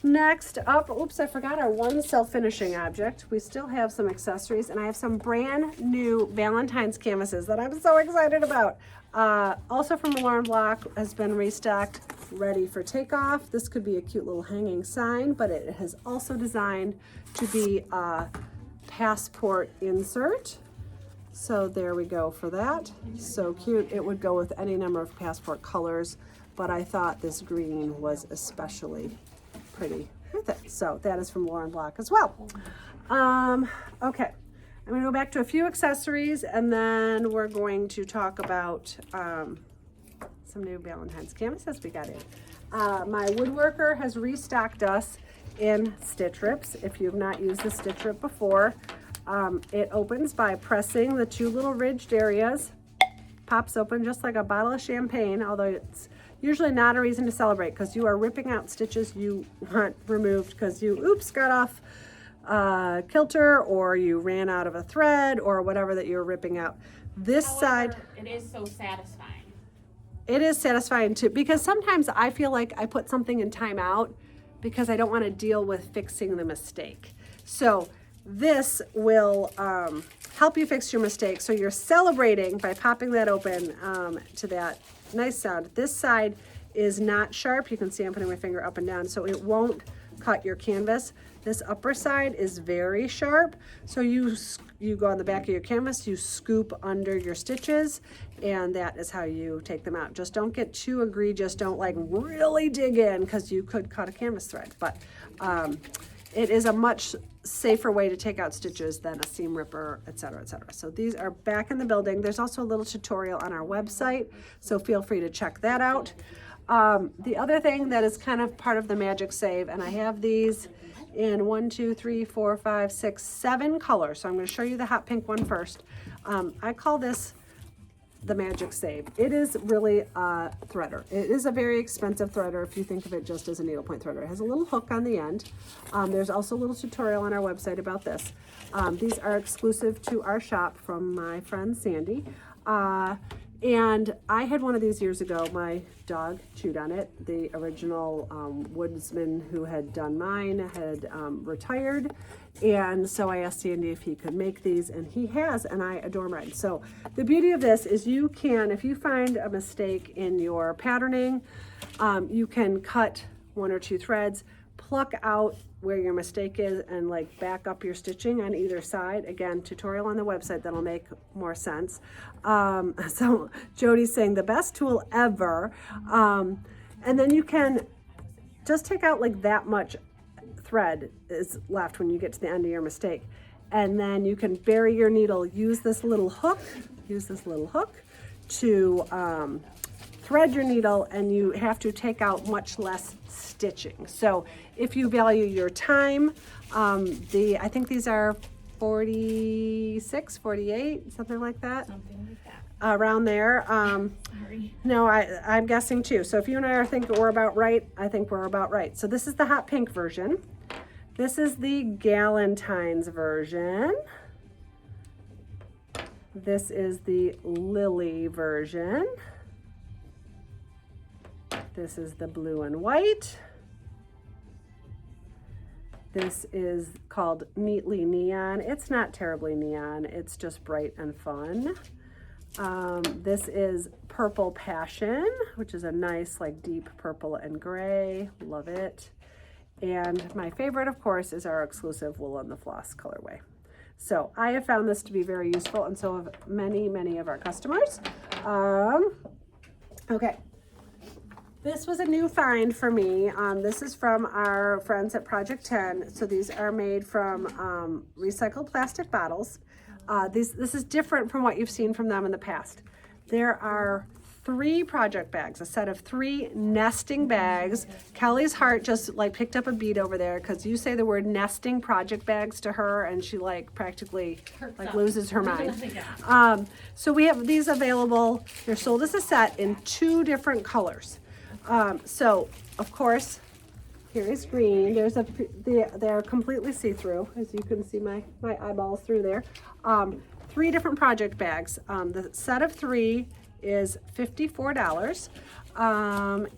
Next up, oops, I forgot our one self-finishing object. We still have some accessories, and I have some brand new Valentine's canvases that I'm so excited about. Also from Lauren Block, has been restocked, ready for takeoff. This could be a cute little hanging sign, but it has also designed to be a passport insert. So there we go for that. So cute. It would go with any number of passport colors, but I thought this green was especially pretty with it. So that is from Lauren Block as well. Okay, I'm gonna go back to a few accessories, and then we're going to talk about some new Valentine's canvases we got in. My woodworker has restocked us in stitch rips. If you've not used the stitch rip before, it opens by pressing the two little ridged areas, pops open just like a bottle of champagne, although it's usually not a reason to celebrate because you are ripping out stitches you want removed because you, oops, got off kilter, or you ran out of a thread, or whatever that you're ripping out. This side, it is so satisfying. it is satisfying too, because sometimes I feel like I put something in timeout because I don't want to deal with fixing the mistake. So this will help you fix your mistake. So you're celebrating by popping that open to that nice sound. This side is not sharp. You can see I'm putting my finger up and down, so it won't cut your canvas. This upper side is very sharp. So you go on the back of your canvas, you scoop under your stitches, and that is how you take them out. Just don't get too egregious. Don't like really dig in because you could cut a canvas thread. But it is a much safer way to take out stitches than a seam ripper, etc., etc. So these are back in the building. There's also a little tutorial on our website, so feel free to check that out. The other thing that is kind of part of the magic save, and I have these in 1, 2, 3, 4, 5, 6, 7 colors. So I'm going to show you the hot pink one first. I call this the Magic Save. It is really a threader. It is a very expensive threader if you think of it just as a needlepoint threader. It has a little hook on the end. There's also a little tutorial on our website about this. These are exclusive to our shop from my friend Sandy. And I had one of these years ago. My dog chewed on it. The original woodsman who had done mine had retired. And so I asked Sandy if he could make these, and he has, and I adore mine. So the beauty of this is you can, if you find a mistake in your patterning, you can cut 1 or 2 threads, pluck out where your mistake is, and like back up your stitching on either side. Again, tutorial on the website that'll make more sense. So Jody's saying the best tool ever. And then you can just take out like that much thread is left when you get to the end of your mistake. And then you can bury your needle, use this little hook to thread your needle, and you have to take out much less stitching. So if you value your time, I think these are 46, 48, something like that. Something like that. Around there. Sorry. No, I'm guessing too. So if you and I are thinking we're about right, I think we're about right. So this is the hot pink version. This is the Galentine's version. This is the Lily version. This is the blue and white. This is called Neatly Neon. It's not terribly neon, it's just bright and fun. This is Purple Passion, which is a nice like deep purple and gray. Love it. And my favorite, of course, is our exclusive Wool on the Floss colorway. So I have found this to be very useful, and so have many, many of our customers. Okay. This was a new find for me. This is from our friends at Project 10. So these are made from recycled plastic bottles. This is different from what you've seen from them in the past. There are 3 project bags, a set of 3 nesting bags. Kelly's heart just like picked up a beat over there because you say the word nesting project bags to her and she like practically like loses her mind. So we have these available. They're sold as a set in 2 different colors. So of course, here is green. They're completely see-through, as you can see my eyeballs through there. 3 different project bags. The set of 3 is $54.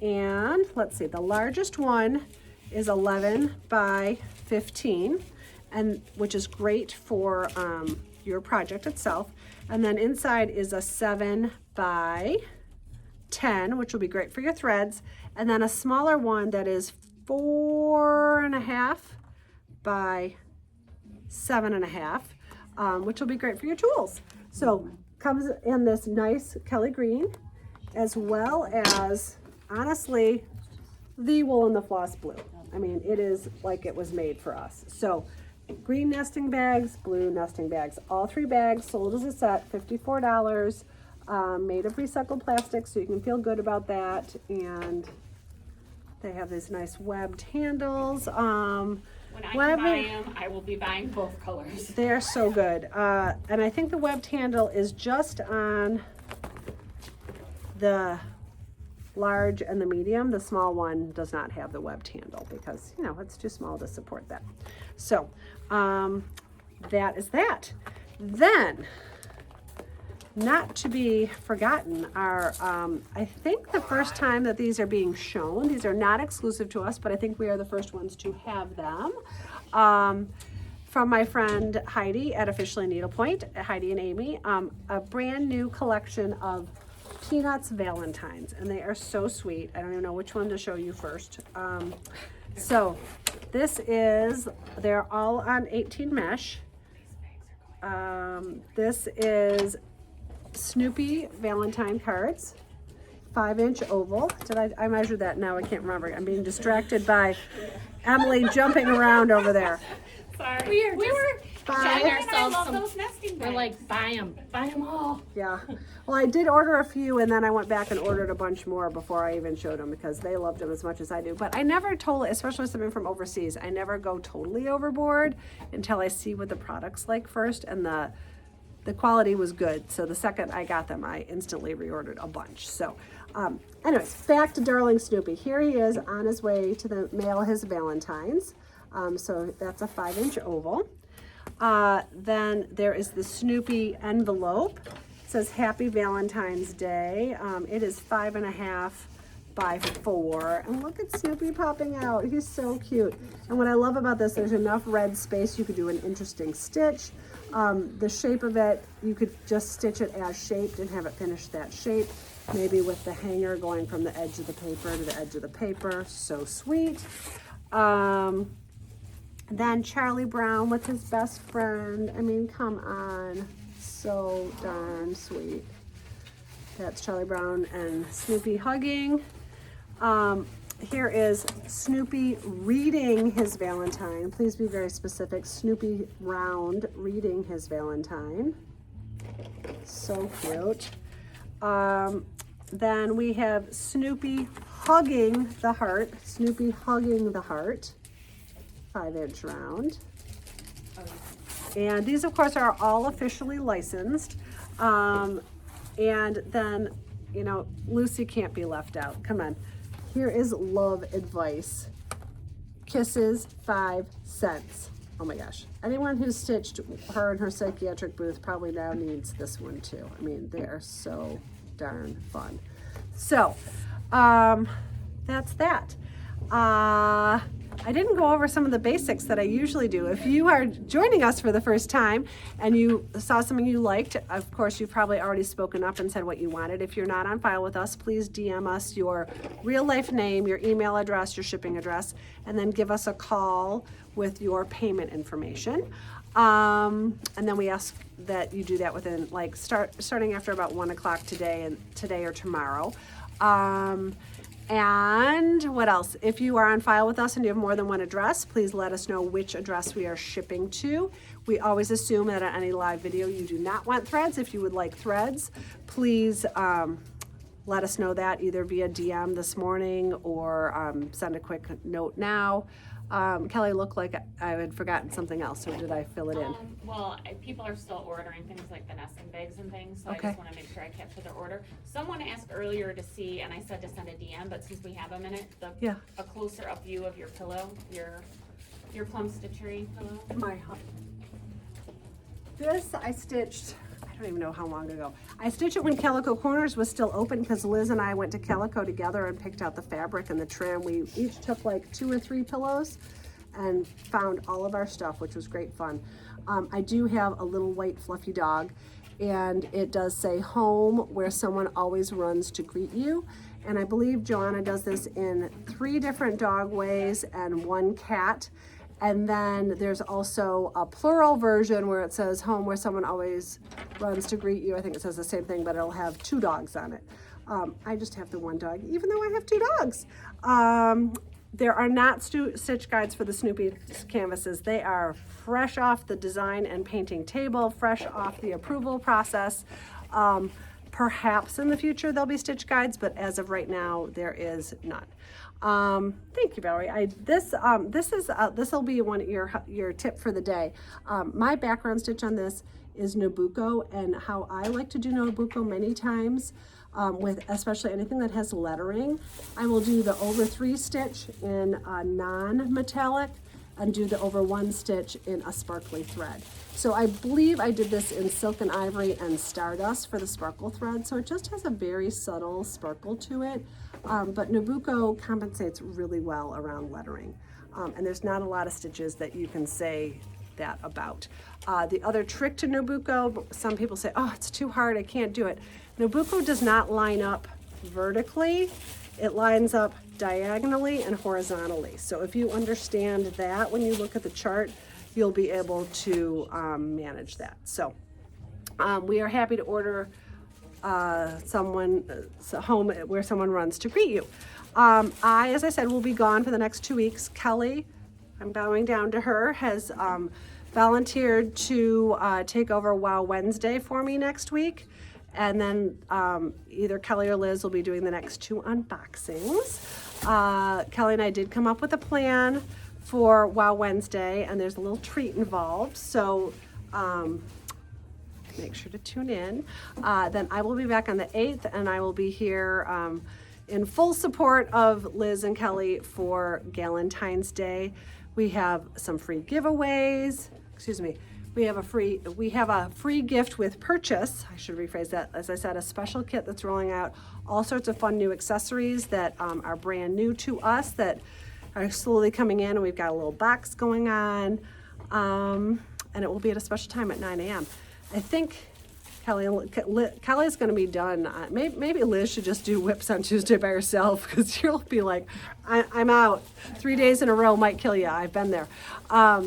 And let's see, the largest one is 11 by 15, and which is great for your project itself. And then inside is a 7 by 10, which will be great for your threads, and then a smaller one that is 4.5 by 7.5, which will be great for your tools. So comes in this nice Kelly green, as well as honestly the Wool and the Floss blue. I mean, it is like it was made for us. So green nesting bags, blue nesting bags, all 3 bags sold as a set, $54. Made of recycled plastic, so you can feel good about that. And they have these nice webbed handles. When I can buy them, I will be buying both colors. They're so good. And I think the webbed handle is just on the large and the medium. The small one does not have the webbed handle because, you know, it's too small to support that. So that is that. Then, not to be forgotten are, I think the first time that these are being shown, these are not exclusive to us, but I think we are the first ones to have them, from my friend Heidi at Officially Needlepoint, Heidi and Amy, a brand new collection of Peanuts Valentines, and they are so sweet. I don't even know which one to show you first. So this is, they're all on 18 mesh. This is Snoopy Valentine cards, 5-inch oval. Did I measured that now? I can't remember. I'm being distracted by Emily jumping around over there. Sorry. We were buying I ourselves love some. those nesting We're bags. like, buy them all. Yeah. Well, I did order a few, and then I went back and ordered a bunch more before I even showed them because they loved them as much as I do. But I never totally, especially something from overseas, I never go totally overboard until I see what the product's like first, and the quality was good. So the second I got them, I instantly reordered a bunch. So anyways, back to darling Snoopy. Here he is on his way to mail his Valentine's. So that's a 5-inch oval. Then there is the Snoopy envelope. It says Happy Valentine's Day. It is 5.5 by 4. And look at Snoopy popping out. He's so cute. And what I love about this, there's enough red space. You could do an interesting stitch. The shape of it, you could just stitch it as shaped and have it finish that shape. Maybe with the hanger going from the edge of the paper to the edge of the paper. So sweet. Then Charlie Brown with his best friend. I mean, come on. So darn sweet. That's Charlie Brown and Snoopy hugging. Here is Snoopy reading his Valentine. Please be very specific. Snoopy Round reading his Valentine. So cute. Then we have Snoopy hugging the heart. Snoopy hugging the heart. 5-inch round. And these, of course, are all officially licensed. And then, you know, Lucy can't be left out. Come on. Here is love advice. Kisses, 5 cents. Oh my gosh. Anyone who's stitched her in her psychiatric booth probably now needs this one too. I mean, they are so darn fun. So, that's that. I didn't go over some of the basics that I usually do. If you are joining us for the first time and you saw something you liked, of course, you've probably already spoken up and said what you wanted. If you're not on file with us, please DM us your real life name, your email address, your shipping address, and then give us a call with your payment information. And then we ask that you do that within, like, starting after about 1 o'clock today or tomorrow. And what else? If you are on file with us and you have more than one address, please let us know which address we are shipping to. We always assume that on any live video you do not want threads. If you would like threads, please let us know that either via DM this morning or send a quick note now. Kelly, looked like I had forgotten something else, or did I fill it in? Well, people are still ordering things like the nesting bags and things, so Okay. I just want to make sure I capture their order. Someone asked earlier to see, and I said to send a DM, but since we have a minute, a closer up view of your pillow, your plum stitchery pillow. This I stitched, I don't even know how long ago. I stitched it when Calico Corners was still open because Liz and I went to Calico together and picked out the fabric and the trim. We each took like 2 or 3 pillows and found all of our stuff, which was great fun. I do have a little white fluffy dog, and it does say home where someone always runs to greet you. And I believe Joanna does this in 3 different dog ways and 1 cat. And then there's also a plural version where it says home where someone always runs to greet you. I think it says the same thing, but it'll have 2 dogs on it. I just have the 1 dog, even though I have 2 dogs. There are not stitch guides for the Snoopy canvases. They are fresh off the design and painting table, fresh off the approval process. Perhaps in the future there'll be stitch guides, but as of right now, there is none. Thank you, Valerie. This will be one of your tip for the day. My background stitch on this is Nabucco, and how I like to do Nabucco many times with especially anything that has lettering. I will do the over 3 stitch in a non-metallic and do the over 1 stitch in a sparkly thread. So I believe I did this in Silk and Ivory and Stardust for the sparkle thread. So it just has a very subtle sparkle to it. But Nabucco compensates really well around lettering. And there's not a lot of stitches that you can say that about. The other trick to Nabucco, some people say, oh, it's too hard, I can't do it. Nabucco does not line up vertically. It lines up diagonally and horizontally. So if you understand that when you look at the chart, you'll be able to manage that. So we are happy to order home where someone runs to greet you. I, as I said, will be gone for the next 2 weeks. Kelly, I'm bowing down to her, has volunteered to take over Wow Wednesday for me next week. And then either Kelly or Liz will be doing the next 2 unboxings. Kelly and I did come up with a plan for Wow Wednesday, and there's a little treat involved. So make sure to tune in. Then I will be back on the 8th, and I will be here in full support of Liz and Kelly for Galentine's Day. We have some free giveaways. Excuse me. We have a free gift with purchase. I should rephrase that. As I said, a special kit that's rolling out. All sorts of fun new accessories that are brand new to us that are slowly coming in, and we've got a little box going on. And it will be at a special time at 9 a.m. I think Kelly's going to be done. Maybe Liz should just do whips on Tuesday by herself, because you'll be like, I'm out. 3 days in a row might kill you. I've been there.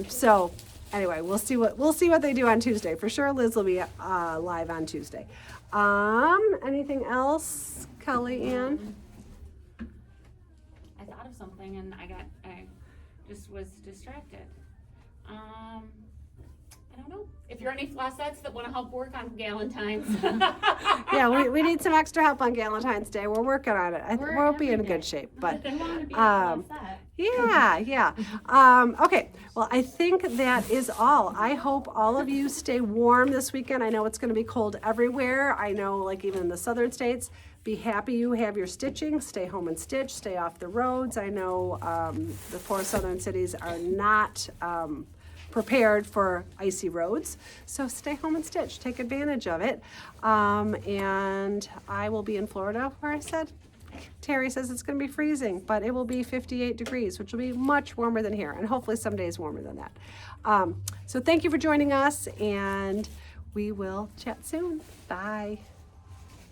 So anyway, we'll see what they do on Tuesday. For sure, Liz will be live on Tuesday. Anything else, Kelly Ann? I thought of something and I just was distracted. I don't know. If you're any flossettes that want to help work on Galentine's. Yeah, we need some extra help on Galentine's Day. We're working on it. We'll be in good shape, but They want to be a flossette. yeah. Okay, well, I think that is all. I hope all of you stay warm this weekend. I know it's going to be cold everywhere. I know, like, even in the southern states. Be happy you have your stitching. Stay home and stitch. Stay off the roads. I know the 4 southern cities are not prepared for icy roads. So stay home and stitch. Take advantage of it. And I will be in Florida, where I said, Terry says it's going to be freezing, but it will be 58 degrees, which will be much warmer than here, and hopefully some days warmer than that. So thank you for joining us, and we will chat soon. Bye.